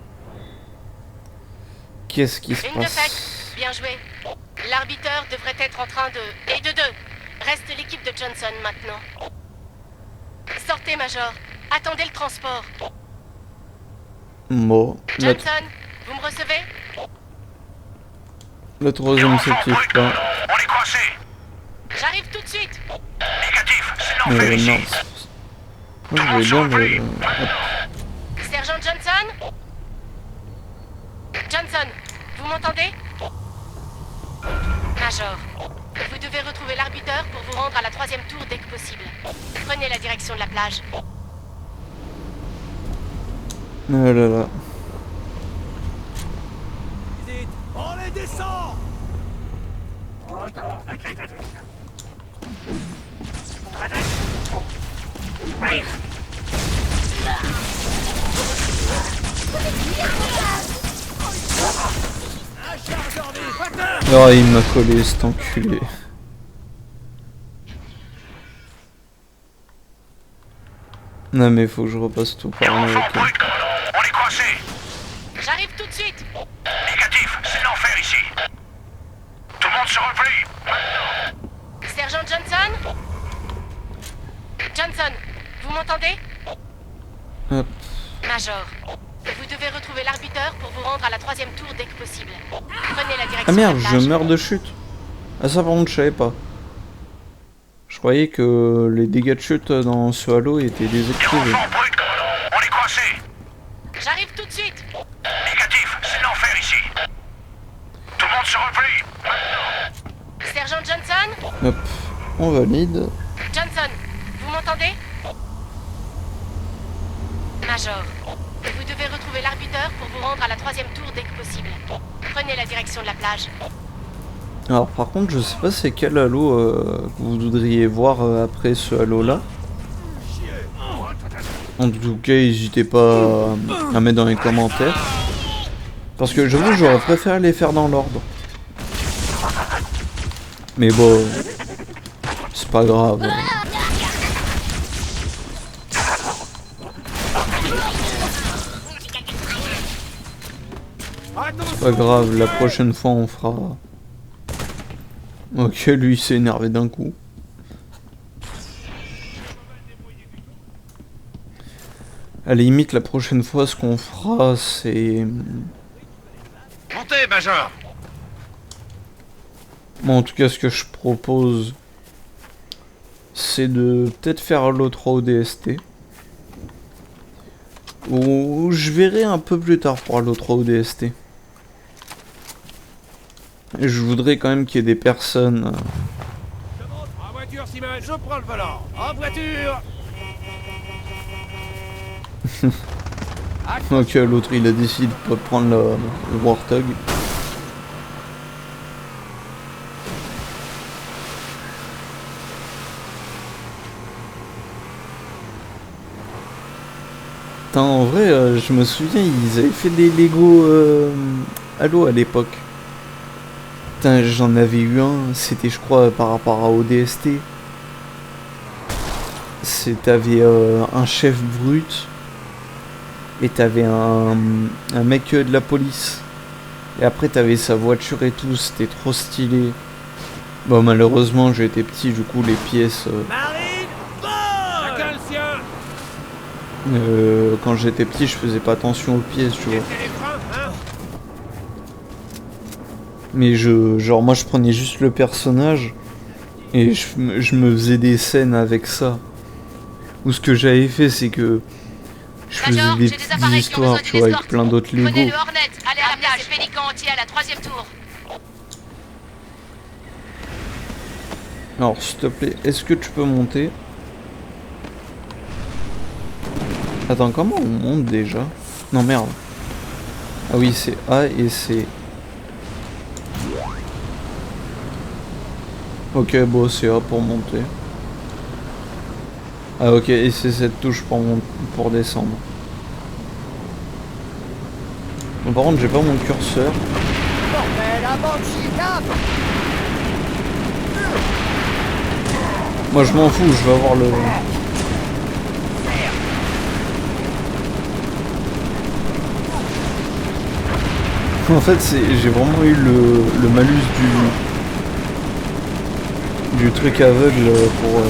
Speaker 1: Qu'est-ce qui se
Speaker 3: Une de
Speaker 1: passe?
Speaker 3: faite, bien joué. L'arbiteur devrait être en train de... Et de deux. Reste l'équipe de Johnson maintenant. Sortez, Major. Attendez le transport.
Speaker 1: Bon,
Speaker 3: Johnson, vous me recevez?
Speaker 1: le troisième s'active pas.
Speaker 4: On est coincé.
Speaker 3: J'arrive tout de suite.
Speaker 4: Négatif, c'est l'enfer
Speaker 1: Mais
Speaker 4: ici.
Speaker 1: non. Moi je vais bien le...
Speaker 3: Sergent Johnson? Johnson, vous m'entendez? Major, vous devez retrouver l'arbiteur pour vous rendre à la 3e tour dès que possible. Prenez la direction de la plage.
Speaker 1: Oh là là.
Speaker 6: Vite, on les descend. Un chargeur vif.
Speaker 1: Oh, il m'a collé cet enculé. Non mais faut que je repasse tout par là.
Speaker 4: Renfort
Speaker 1: Ok.
Speaker 4: brut, commandant. On est coincé.
Speaker 3: J'arrive tout de suite.
Speaker 4: Négatif, c'est l'enfer ici. Tout le monde se replie. Maintenant.
Speaker 3: Sergent Johnson? Johnson, vous m'entendez?
Speaker 1: Hop.
Speaker 3: Major, vous devez retrouver l'arbiteur pour vous rendre à la 3e tour dès que possible. Prenez la direction
Speaker 1: Ah merde,
Speaker 3: de la
Speaker 1: je
Speaker 3: plage.
Speaker 1: meurs de chute. Ah ça par contre je savais pas. Je croyais que les dégâts de chute dans ce Halo étaient désactivés.
Speaker 4: Renfort brut, commandant. On est coincé.
Speaker 3: J'arrive tout de suite.
Speaker 4: Négatif, c'est l'enfer ici. Tout le monde se replie. Maintenant.
Speaker 3: Sergent Johnson?
Speaker 1: Hop, on valide.
Speaker 3: Johnson, vous m'entendez? Major, vous devez retrouver l'arbiteur pour vous rendre à la 3e tour dès que possible. Prenez la direction de la plage.
Speaker 1: Alors par contre je sais pas c'est quel Halo que vous voudriez voir après ce Halo là. En tout cas n'hésitez pas à mettre dans les commentaires. Parce que j'avoue j'aurais préféré les faire dans l'ordre. Mais bon, c'est pas grave. C'est pas grave, la prochaine fois on fera... Ok, lui il s'est énervé d'un coup. À la limite, la prochaine fois ce qu'on fera c'est...
Speaker 4: Montez, Major.
Speaker 1: Bon, en tout cas ce que je propose c'est de peut-être faire Halo 3 au DST. Ou je verrai un peu plus tard pour Halo 3 au DST. Et je voudrais quand même qu'il y ait des personnes...
Speaker 6: Je monte en voiture, Simon. Je prends le volant. En voiture.
Speaker 1: Ok, l'autre il a décidé de pas prendre le Warthog. Putain, en vrai, je me souviens, ils avaient fait des Lego Halo à l'époque. Putain, j'en avais eu un, c'était je crois par rapport à ODST. T'avais un chef brut et t'avais un mec de la police. Et après t'avais sa voiture et tout, c'était trop stylé. Bon malheureusement j'ai été petit, du coup les pièces...
Speaker 6: Marine, chacun le sien.
Speaker 1: quand j'étais petit je faisais pas attention aux pièces, tu vois.
Speaker 6: Les freins, hein.
Speaker 1: Mais genre moi je prenais juste le personnage et je me faisais des scènes avec ça. Ou ce que j'avais fait c'est que je faisais
Speaker 3: Major,
Speaker 1: des
Speaker 3: j'ai des
Speaker 1: petites
Speaker 3: appareils qui ont besoin
Speaker 1: histoires, tu
Speaker 3: d'une
Speaker 1: vois, avec
Speaker 3: escorte.
Speaker 1: plein d'autres
Speaker 3: Prenez
Speaker 1: Lego.
Speaker 3: le Hornet, allez à la plage. Ces pélicans entiers à la 3e tour.
Speaker 1: Alors s'il te plaît, est-ce que tu peux monter? Attends, comment on monte déjà? Non merde. Ah oui, c'est A et C. Ok, bon, c'est A pour monter. Ah ok, et c'est cette touche pour descendre. Bon, par contre, j'ai pas mon curseur. Moi, je m'en fous, je vais avoir le... En fait, j'ai vraiment eu le malus du truc aveugle pour...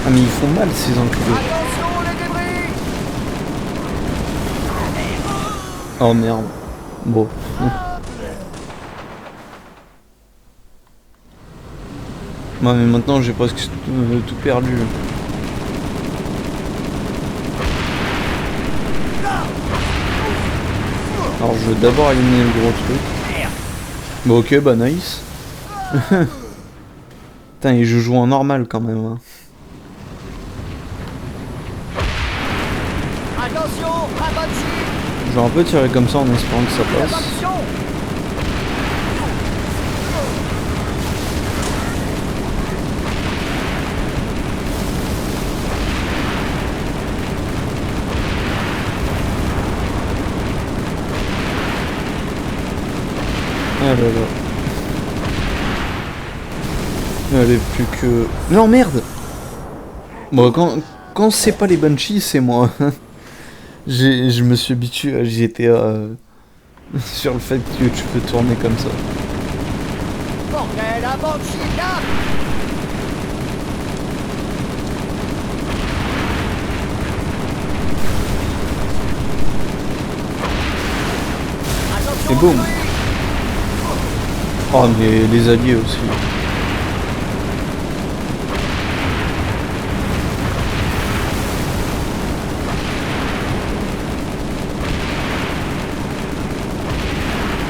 Speaker 1: Ah mais ils font mal ces enculés. Oh merde. Bon. Ouais mais maintenant j'ai presque tout perdu. Alors je vais d'abord éliminer le gros truc. Bon ok bah nice. Putain et je joue en normal quand même. Hein. Je vais un peu tirer comme ça en espérant que ça passe. Ah là là. Elle est plus que... Non merde. Bon quand c'est pas les Banshees c'est moi. Je me suis habitué à GTA sur le fait que tu peux tourner comme ça.
Speaker 6: Bordel, un Banshee, là.
Speaker 1: Et boum. Oh mais les alliés aussi.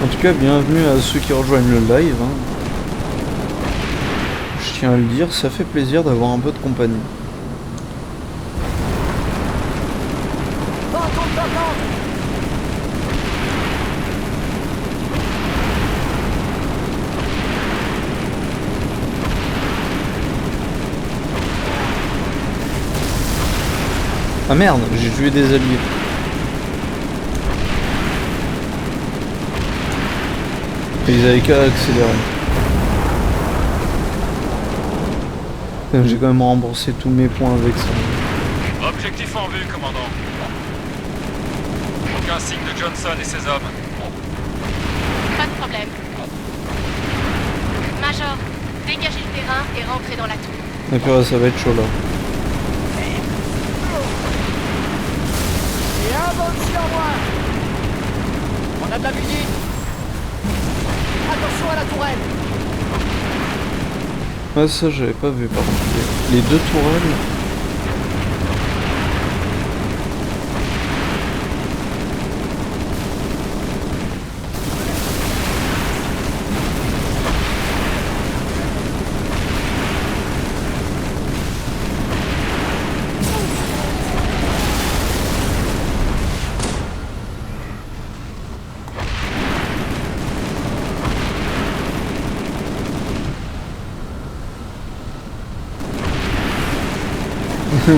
Speaker 1: En tout cas, bienvenue à ceux qui rejoignent le live. Hein. Je tiens à le dire, ça fait plaisir d'avoir un peu de compagnie. Ah merde, j'ai tué des alliés. Et ils avaient qu'à accélérer. J'ai quand même remboursé tous mes points avec ça.
Speaker 8: Objectif en vue, commandant. Aucun signe de Johnson et ses hommes.
Speaker 3: Pas de problème. Major, dégagez le terrain et rentrez dans la tour.
Speaker 1: Et puis ouais, ça va être chaud là.
Speaker 6: Et un Banshee en moins. On a de la visite. Attention à la tourelle.
Speaker 1: Ah ça j'avais pas vu par contre. Les deux tourelles.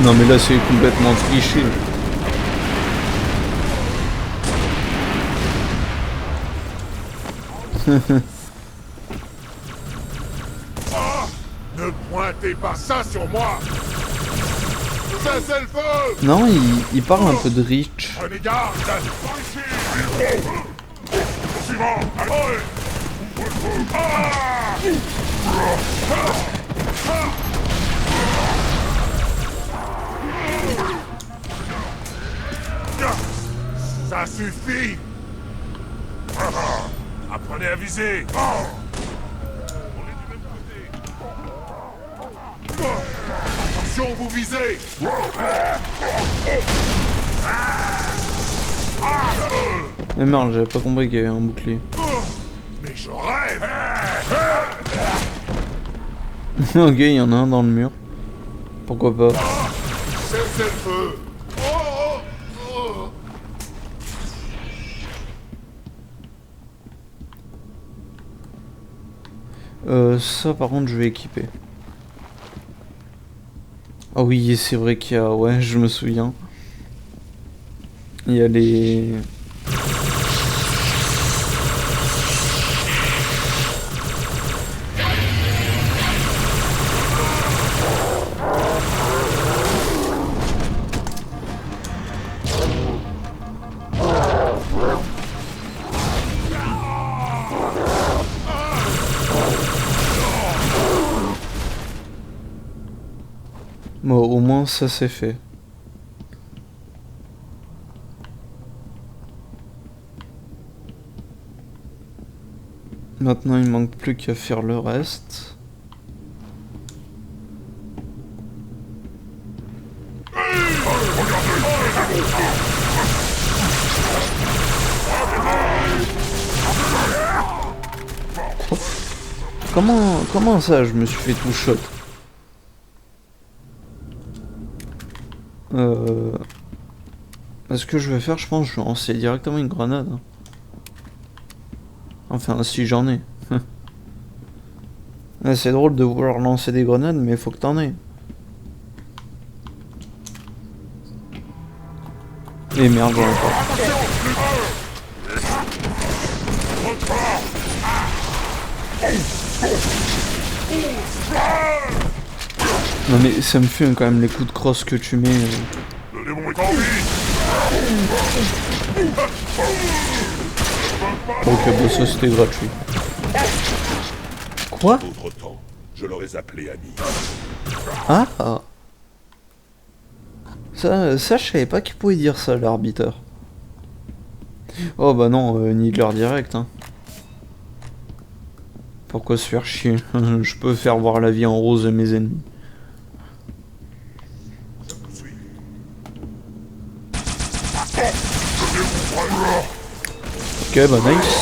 Speaker 1: Non mais là c'est complètement triché.
Speaker 2: Ne pointez pas ça sur moi. Cessez le feu.
Speaker 1: Non, il parle un peu de Rich.
Speaker 2: Prenez garde. Suivant. Allez. Ça suffit. Apprenez à viser. On est du même côté. Attention, vous visez.
Speaker 1: Mais merde, j'avais pas compris qu'il y avait un bouclier.
Speaker 2: Mais je rêve.
Speaker 1: Ok, il y en a un dans le mur. Pourquoi pas.
Speaker 2: Cessez le feu.
Speaker 1: Ça par contre je vais équiper. Ah oui, c'est vrai qu'il y a... Ouais, je me souviens. Il y a les... Bon, au moins ça c'est fait. Maintenant il manque plus qu'à faire le reste. Comment ça je me suis fait tout shot? Ce que je vais faire, je pense, je vais lancer directement une grenade. Enfin, si j'en ai. C'est drôle de vouloir lancer des grenades, mais il faut que t'en aies. Et merde, j'en ai pas. Non mais ça me fume quand même les coups de crosse que tu mets.
Speaker 2: Le démon est en vie.
Speaker 1: Ok, bon ça c'était gratuit. Quoi?
Speaker 2: D'autre temps, je l'aurais appelé ami.
Speaker 1: Ah, ah. Ça je savais pas qu'il pouvait dire ça l'arbitre. Oh bah non, ni de leur direct hein. Pourquoi se faire chier? Je peux faire voir la vie en rose à mes ennemis. Ok, bah nice.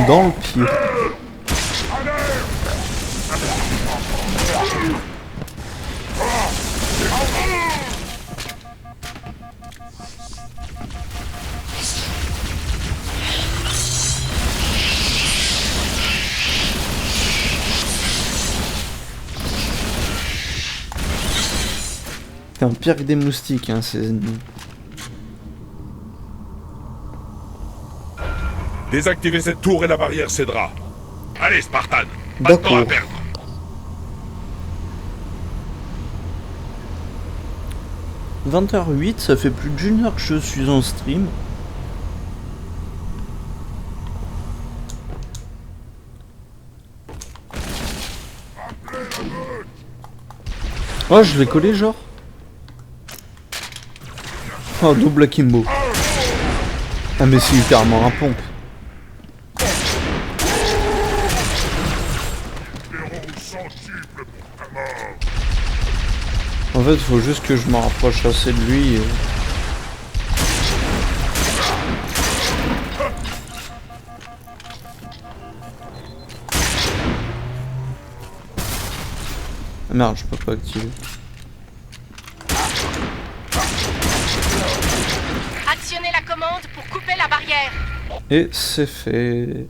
Speaker 1: Dans le pied. C'est un pire que des moustiques, hein, ces ennemis.
Speaker 2: Désactivez cette tour et la barrière cédera. Allez, Spartan, pas de temps à perdre.
Speaker 1: « 20h08, ça fait plus d'une heure que je suis en stream. Oh, je l'ai collé, genre. Oh, double akimbo. Ah, mais c'est littéralement un pompe. En fait, faut juste que je me rapproche assez de lui. Ah merde, je peux pas activer.
Speaker 3: Actionnez la commande pour couper la barrière.
Speaker 1: Et c'est fait.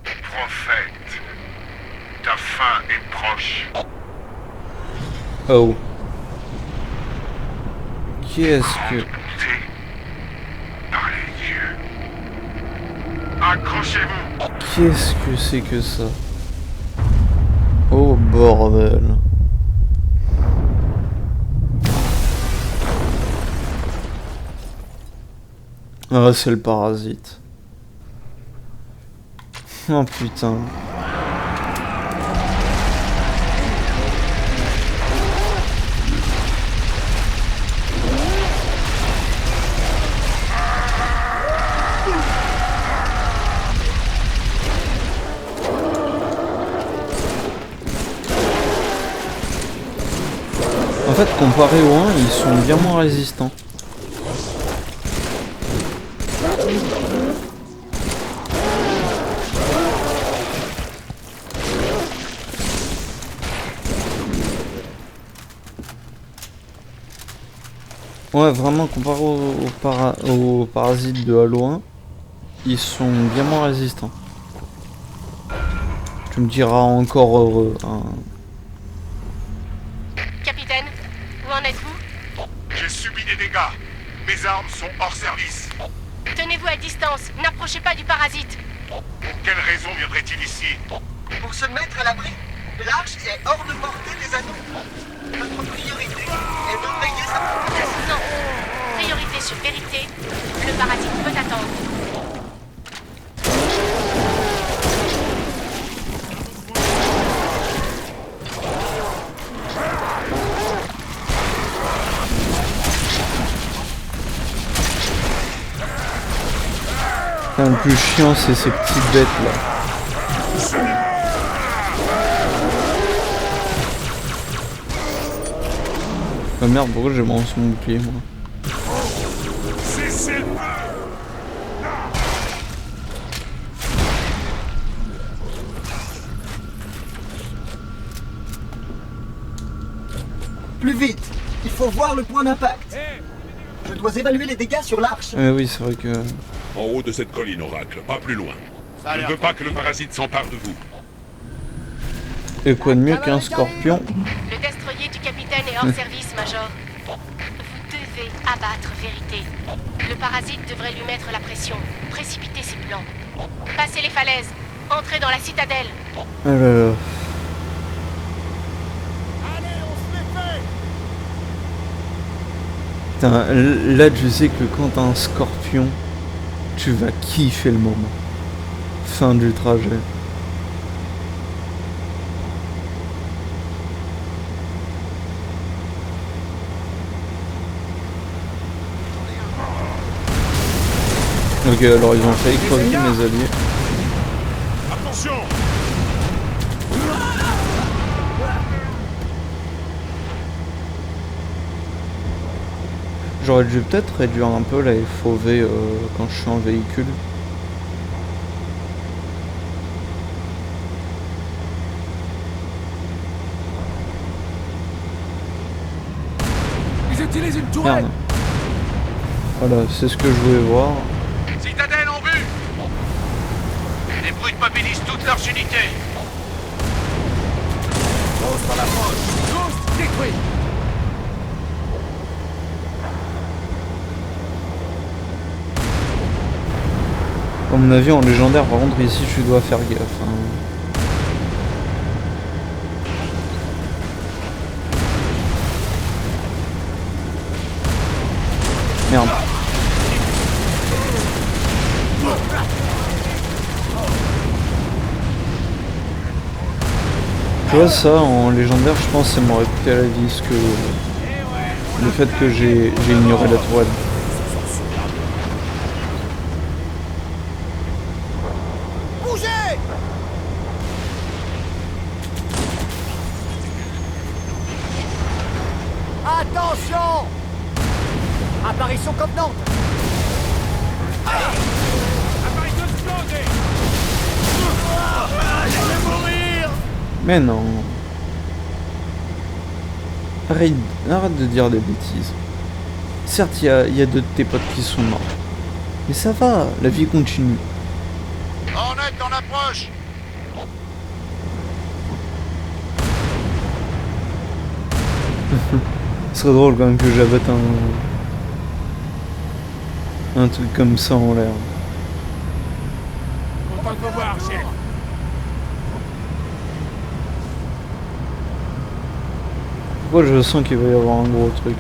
Speaker 2: Prophète, ta fin est proche.
Speaker 1: Oh. Qu'est-ce que...
Speaker 2: Hanté par les dieux. Accrochez-vous.
Speaker 1: Qu'est-ce que c'est que ça? Oh bordel. Ah, c'est le parasite. Oh putain. En fait, comparé au 1, ils sont bien moins résistants. Ouais, vraiment, comparé aux parasites de Halo 1, ils sont bien moins résistants. Tu me diras encore heureux. Hein.
Speaker 3: Capitaine, où en êtes-vous?
Speaker 2: J'ai subi des dégâts. Mes armes sont hors service.
Speaker 3: Tenez-vous à distance, n'approchez pas du parasite.
Speaker 2: Pour quelle raison viendrait-il ici?
Speaker 7: Pour se mettre à l'abri, l'arche est hors de portée des anneaux. Notre priorité est d'enrayer sa propagation.
Speaker 3: Non. Priorité sur vérité, le parasite peut attendre.
Speaker 1: Le plus chiant, c'est ces petites bêtes là. Ah merde, pourquoi j'ai mon bouclier moi?
Speaker 2: Cessez le feu.
Speaker 7: Plus vite. Il faut voir le point d'impact. Je dois évaluer les dégâts sur l'arche.
Speaker 1: Oui, c'est vrai que...
Speaker 9: En haut de cette colline, Oracle, pas plus loin.
Speaker 6: Ça a
Speaker 9: Je ne
Speaker 6: l'air
Speaker 9: veux pas que le parasite s'empare de vous.
Speaker 1: Et quoi de mieux qu'un scorpion?
Speaker 3: Le destroyer du capitaine est hors service, Major. Vous devez abattre Vérité. Le parasite devrait lui mettre la pression, précipiter ses plans. Passez les falaises, entrez dans la citadelle.
Speaker 1: Ah là là. Putain, là tu sais que quand t'as un scorpion, tu vas kiffer le moment. Fin du trajet. Ok, alors ils ont failli crever mes alliés.
Speaker 2: Attention.
Speaker 1: J'aurais dû peut-être réduire un peu la FOV quand je suis en véhicule.
Speaker 6: Ils utilisent une tourelle.
Speaker 1: Merde. Voilà, c'est ce que je voulais voir.
Speaker 4: Citadelle en vue. Les brutes mobilisent toutes leurs unités.
Speaker 6: Ghost à l'approche. Ghost détruit.
Speaker 1: À mon avis, en légendaire, par contre, ici, tu dois faire gaffe. Hein. Merde. Tu vois, ça, en légendaire, je pense que ça m'aurait coûté la vie, ce que... le fait que j'ai ignoré la tourelle.
Speaker 6: Bougez. Attention. Apparition contenante. Apparition explosée.
Speaker 1: Mais non. Arrête de dire des bêtises. Certes, il y a deux de tes potes qui sont morts. Mais ça va, la vie continue.
Speaker 4: Hornet, on approche.
Speaker 1: Ce serait drôle quand même que j'abatte un truc comme ça en l'air.
Speaker 6: Content de vous voir, chef.
Speaker 1: Pourquoi je sens qu'il va y avoir un gros truc?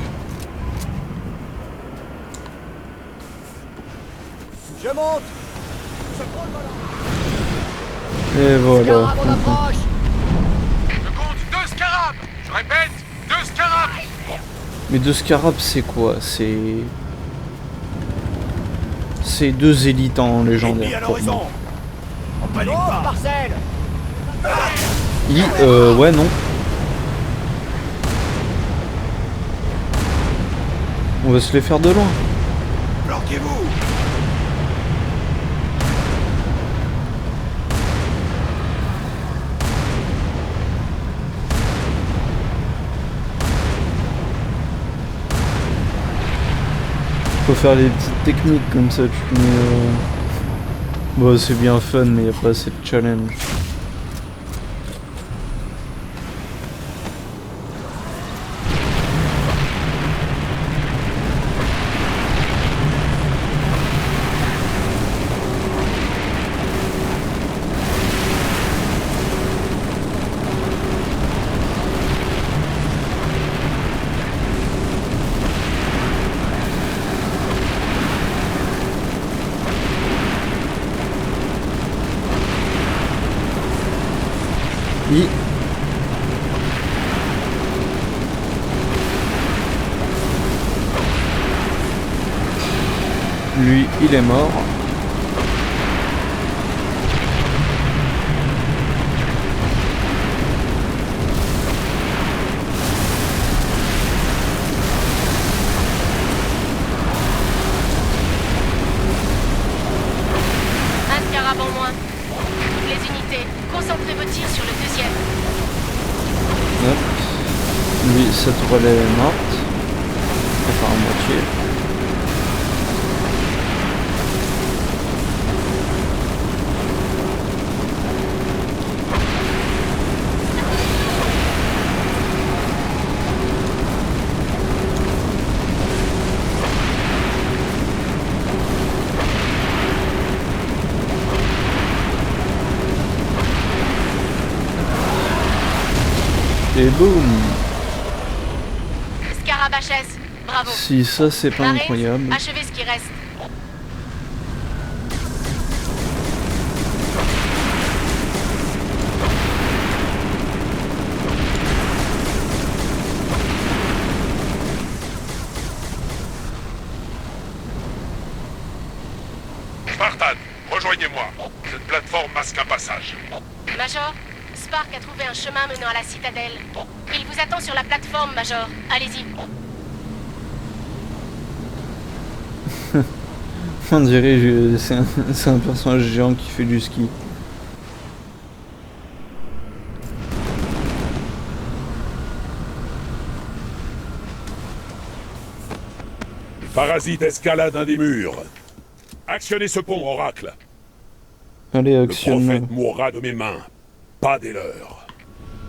Speaker 6: Je monte.
Speaker 1: Et voilà.
Speaker 8: Je compte 2 scarabs. Je répète, 2 scarabs.
Speaker 1: Mais deux scarabs, c'est quoi? C'est deux élites en légendaire pour moi.
Speaker 6: On panique pas. Marcel.
Speaker 1: Ouais, non. On va se les faire de loin.
Speaker 6: Bloquez-vous.
Speaker 1: Faut faire des petites techniques comme ça, tu mets... Bon, c'est bien fun, mais y a pas assez de challenge. Lui, il est mort.
Speaker 3: Un scarab en moins. Les unités, concentrez vos tirs sur le deuxième.
Speaker 1: Hop. Lui, cette relais est morte. Enfin, à moitié. Et boum!
Speaker 3: Scarab HS, bravo.
Speaker 1: Si ça c'est pas
Speaker 3: Marines,
Speaker 1: incroyable.
Speaker 3: achevez ce qui reste.
Speaker 9: Spartan, rejoignez-moi. Cette plateforme masque un passage.
Speaker 3: Major, Spark a trouvé un chemin menant à la citadelle. Il vous attend sur la plateforme, Major. Allez-y.
Speaker 1: On dirait c'est un personnage géant qui fait du ski.
Speaker 9: Parasite escalade un des murs. Actionnez ce pont, Oracle.
Speaker 1: Allez,
Speaker 9: Le
Speaker 1: actionne.
Speaker 9: prophète mourra de mes mains, pas des leurs.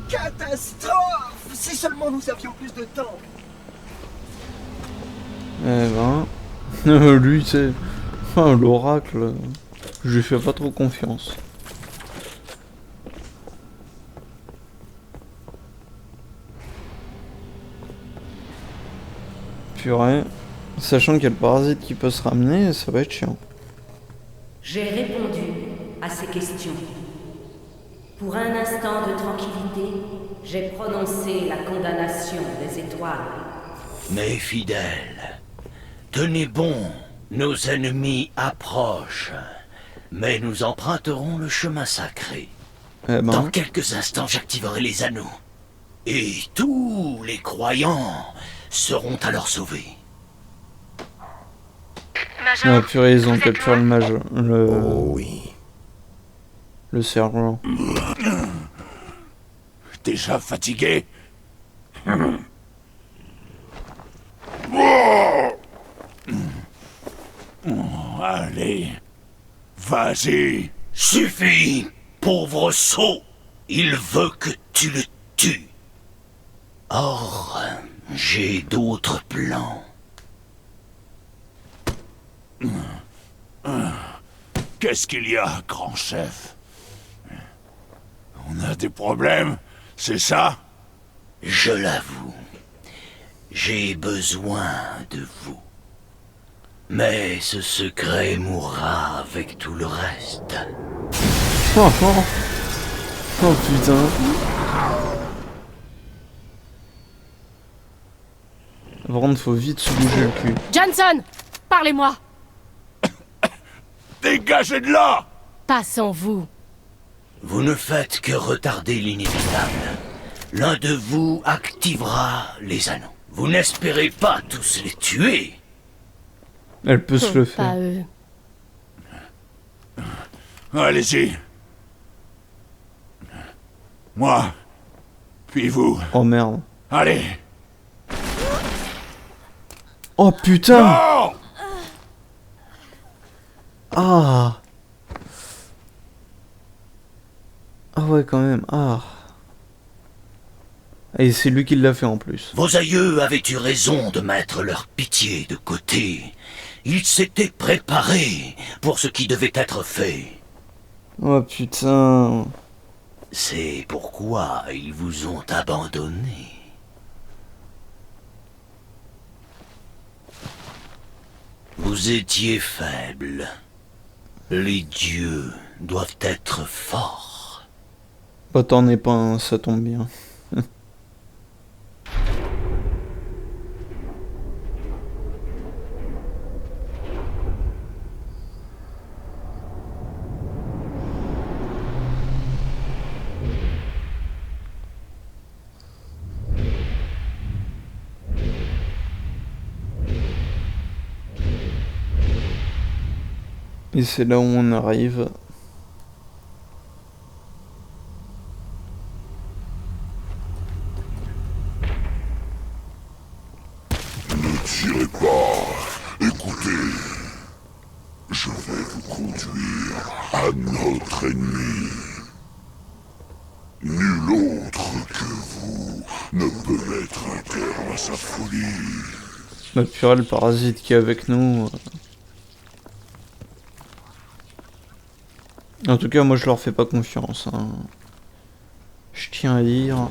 Speaker 7: Catastrophe! Si seulement nous avions plus de temps.
Speaker 1: Eh ben... lui, c'est... Enfin, l'oracle... Je lui fais pas trop confiance. Purée. Sachant qu'il y a le parasite qui peut se ramener, ça va être chiant.
Speaker 10: J'ai répondu à ces questions. Pour un instant de tranquillité, j'ai prononcé la condamnation des étoiles.
Speaker 4: Mes fidèles, tenez bon, nos ennemis approchent, mais nous emprunterons le chemin sacré.
Speaker 1: Eh ben...
Speaker 4: Dans quelques instants, j'activerai les anneaux. Et tous les croyants seront alors sauvés.
Speaker 3: Major,
Speaker 1: Ah purée, ils ont
Speaker 3: vous êtes
Speaker 1: capturé le
Speaker 3: loin.
Speaker 1: mage...
Speaker 5: Oh oui.
Speaker 1: Le sergent.
Speaker 2: déjà fatigué? Allez, vas-y.
Speaker 4: Suffit, pauvre sot. Il veut que tu le tues. Or, j'ai d'autres plans.
Speaker 2: Qu'est-ce qu'il y a, grand chef? On a des problèmes, c'est ça?
Speaker 4: Je l'avoue, j'ai besoin de vous. Mais ce secret mourra avec tout le reste.
Speaker 1: Oh, oh. Oh putain. Par contre, faut vite se bouger le cul.
Speaker 3: Johnson, parlez-moi.
Speaker 2: Dégagez de là!
Speaker 3: Pas sans vous.
Speaker 4: Vous ne faites que retarder l'inévitable. L'un de vous activera les anneaux. Vous n'espérez pas tous les tuer.
Speaker 1: Elle peut se le faire.
Speaker 3: Pas eux.
Speaker 2: Allez-y. Moi, puis vous.
Speaker 1: Oh merde.
Speaker 2: Allez.
Speaker 1: Oh putain.
Speaker 2: Non!
Speaker 1: Ah. Ah ouais quand même. Ah. Et c'est lui qui l'a fait en plus.
Speaker 4: Vos aïeux avaient eu raison de mettre leur pitié de côté. Ils s'étaient préparés pour ce qui devait être fait.
Speaker 1: Oh putain.
Speaker 4: C'est pourquoi ils vous ont abandonné. Vous étiez faible. Les dieux doivent être forts.
Speaker 1: Bah t'en es pas un, ça tombe bien. Et c'est là où on arrive.
Speaker 9: Ne tirez pas. Écoutez. Je vais vous conduire à notre ennemi. Nul autre que vous ne peut mettre un terme à sa folie.
Speaker 1: Bah purée, le parasite qui est avec nous. En tout cas, moi je leur fais pas confiance. Hein. Je tiens à dire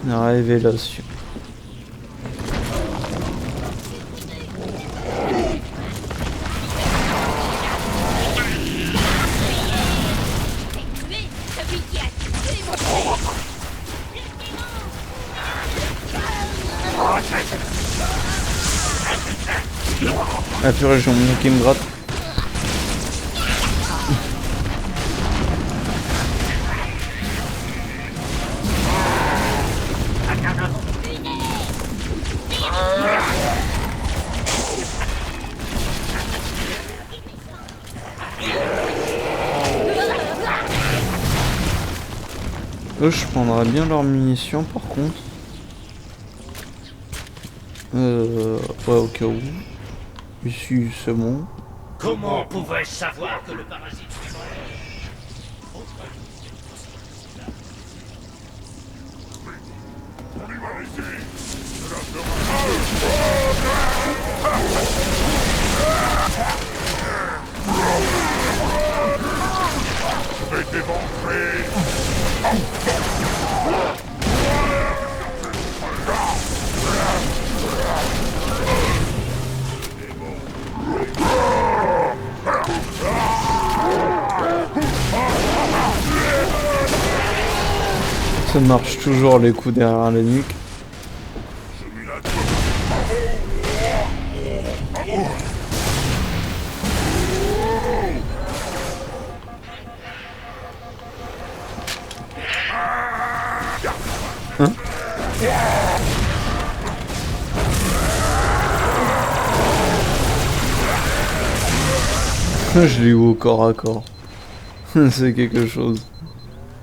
Speaker 1: la révélation. Ah purée, j'ai mon qui me gratte. Eux, je prendrais bien leurs munitions par contre. Ouais, au cas où. Ici, c'est bon.
Speaker 4: Comment pouvais-je savoir que le parasite...
Speaker 9: Je vais t'éventrer.
Speaker 1: Ça marche toujours les coups derrière la nuque. Hein? Je l'ai eu au corps à corps. C'est quelque chose.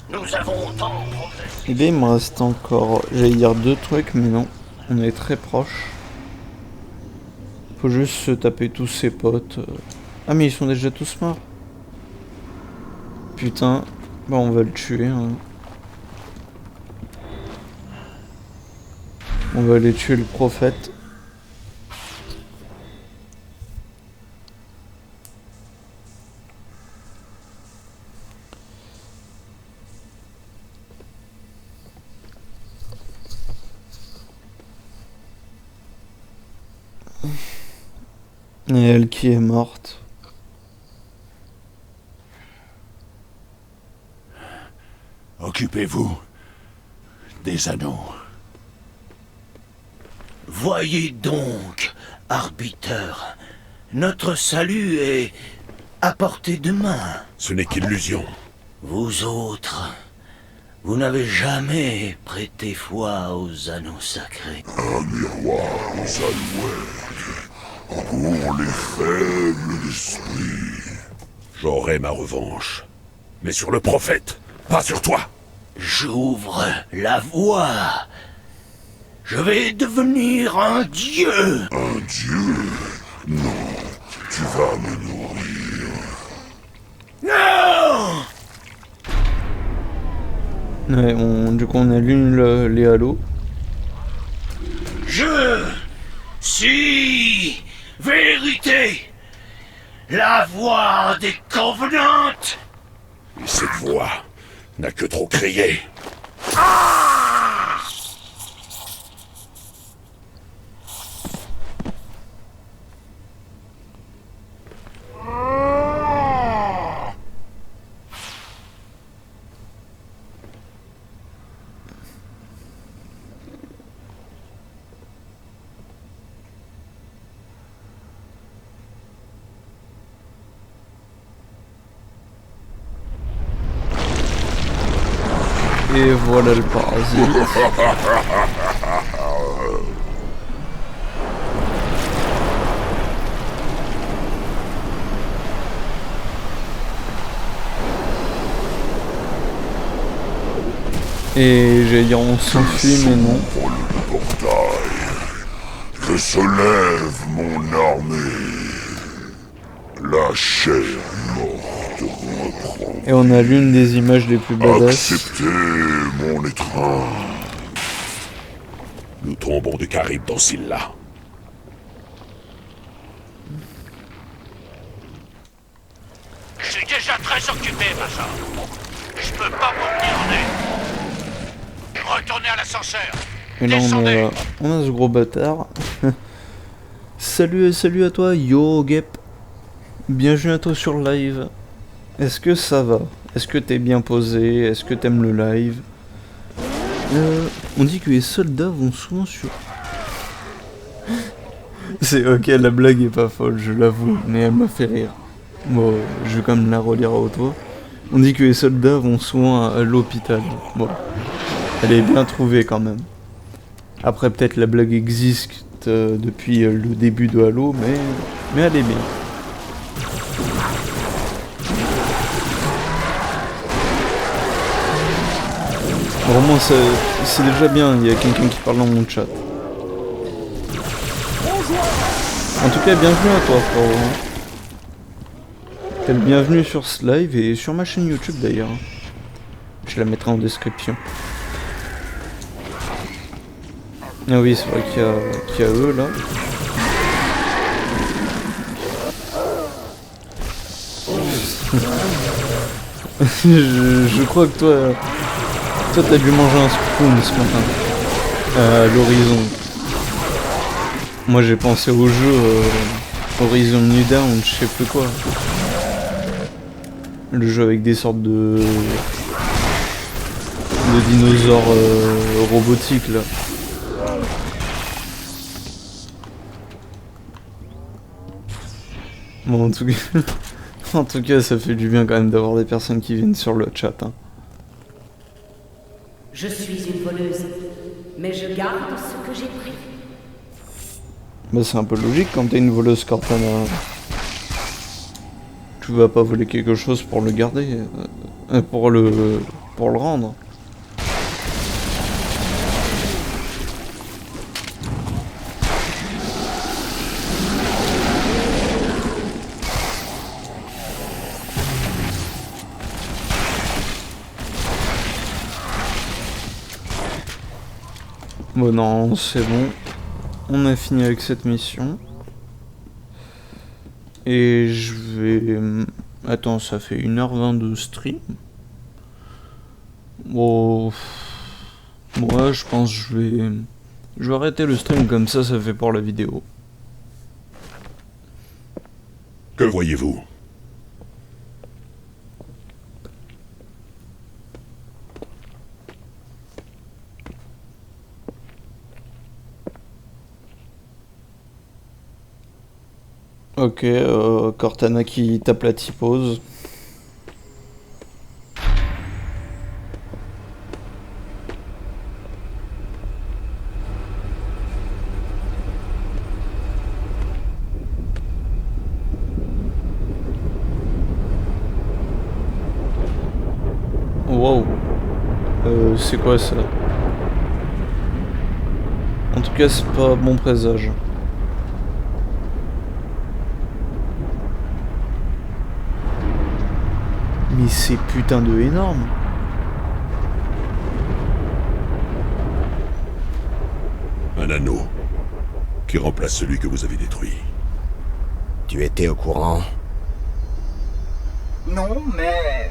Speaker 4: Nous avons tant progressé.
Speaker 1: Et là, il me reste encore, j'allais dire 2 trucs, mais non. On est très proche. Faut juste se taper tous ses potes. Ah, mais ils sont déjà tous morts. Putain. Bah, on va le tuer. Hein. On va aller tuer le prophète. Et elle qui est morte.
Speaker 4: Occupez-vous des anneaux. Voyez donc, arbiteur, notre salut est à portée de main.
Speaker 5: Ce n'est qu'illusion.
Speaker 4: Vous autres, vous n'avez jamais prêté foi aux anneaux sacrés.
Speaker 9: Un miroir aux alouettes, pour les faibles d'esprit.
Speaker 5: J'aurai ma revanche. Mais sur le prophète, pas sur toi.
Speaker 4: J'ouvre la voie. Je vais devenir un dieu.
Speaker 9: Un dieu? Non, tu vas me nourrir.
Speaker 4: Non!
Speaker 1: Ouais, du coup on allume les halos.
Speaker 4: Je suis vérité. La voix des Covenants.
Speaker 5: Et cette voix n'a que trop crié.
Speaker 1: Et voilà le parasite. Et j'allais dire on s'enfuit mais non.
Speaker 9: Pour le portail, que se lève mon armée. La chair morte reprend.
Speaker 1: Et on a l'une des images les plus badass.
Speaker 9: Acceptez mon étreinte.
Speaker 5: Nous tombons du Caribe dans Scylla.
Speaker 4: Je suis déjà très occupé, Major. Je peux pas vous venir en aide. Retournez à l'ascenseur.
Speaker 1: Et là on a ce gros bâtard. Salut à toi, yo Gep. Bienvenue à toi sur le live. Est-ce que ça va? Est-ce que t'es bien posé? Est-ce que t'aimes le live? On dit que les soldats vont souvent sur... C'est ok, la blague est pas folle, je l'avoue, mais elle m'a fait rire. Bon, je vais quand même la relire à haute voix. On dit que les soldats vont souvent à l'hôpital. Bon, elle est bien trouvée quand même. Après, peut-être la blague existe depuis le début de Halo, mais elle est bien. Vraiment, c'est déjà bien, il y a quelqu'un qui parle dans mon chat. En tout cas, bienvenue à toi, frérot. T'es le bienvenu sur ce live et sur ma chaîne YouTube d'ailleurs. Je la mettrai en description. Ah oui, c'est vrai qu'il y a eux là. je crois que toi t'as dû manger un spoon ce matin. À l'horizon. Moi j'ai pensé au jeu Horizon New Dawn, je sais plus quoi. Le jeu avec des sortes de dinosaures robotiques là. Bon en tout cas ça fait du bien quand même d'avoir des personnes qui viennent sur le chat. Hein.
Speaker 10: Je suis une voleuse, mais je garde ce que j'ai pris.
Speaker 1: Bah c'est un peu logique quand t'es une voleuse Cortana. Tu vas pas voler quelque chose pour le garder, pour le pour le rendre. Bon non, c'est bon. On a fini avec cette mission. Et je vais... Attends, ça fait 1h20 de stream. Bon... Moi, je pense que je vais arrêter le stream comme ça fait pour la vidéo.
Speaker 5: Que voyez-vous?
Speaker 1: Ok, Cortana qui tape la typose. Wow. C'est quoi ça? En tout cas, c'est pas bon présage. Mais c'est putain de énorme.
Speaker 5: Un anneau qui remplace celui que vous avez détruit.
Speaker 11: Tu étais au courant?
Speaker 7: Non, mais...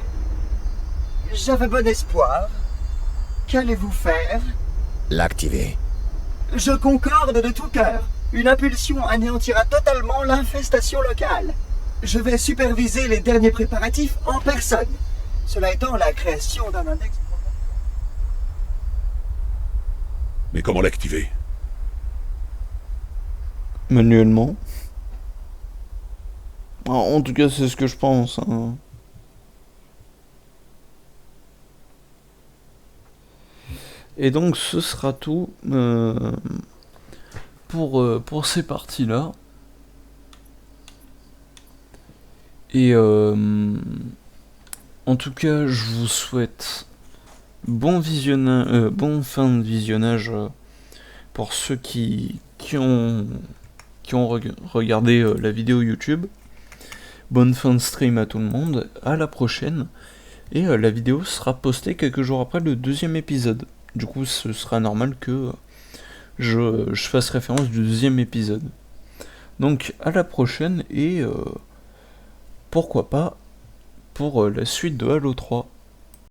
Speaker 7: j'avais bon espoir. Qu'allez-vous faire?
Speaker 11: L'activer.
Speaker 7: Je concorde de tout cœur. Une impulsion anéantira totalement l'infestation locale. Je vais superviser les derniers préparatifs en personne. Cela étant la création d'un index...
Speaker 5: Mais comment l'activer?
Speaker 1: Manuellement. En tout cas, c'est ce que je pense. Hein. Et donc, ce sera tout pour ces parties-là. Et en tout cas, je vous souhaite bon fin de visionnage pour ceux qui ont regardé la vidéo YouTube. Bonne fin de stream à tout le monde, à la prochaine. Et la vidéo sera postée quelques jours après le deuxième épisode. Du coup, ce sera normal que je fasse référence du deuxième épisode. Donc, à la prochaine et... pourquoi pas pour la suite de Halo 3.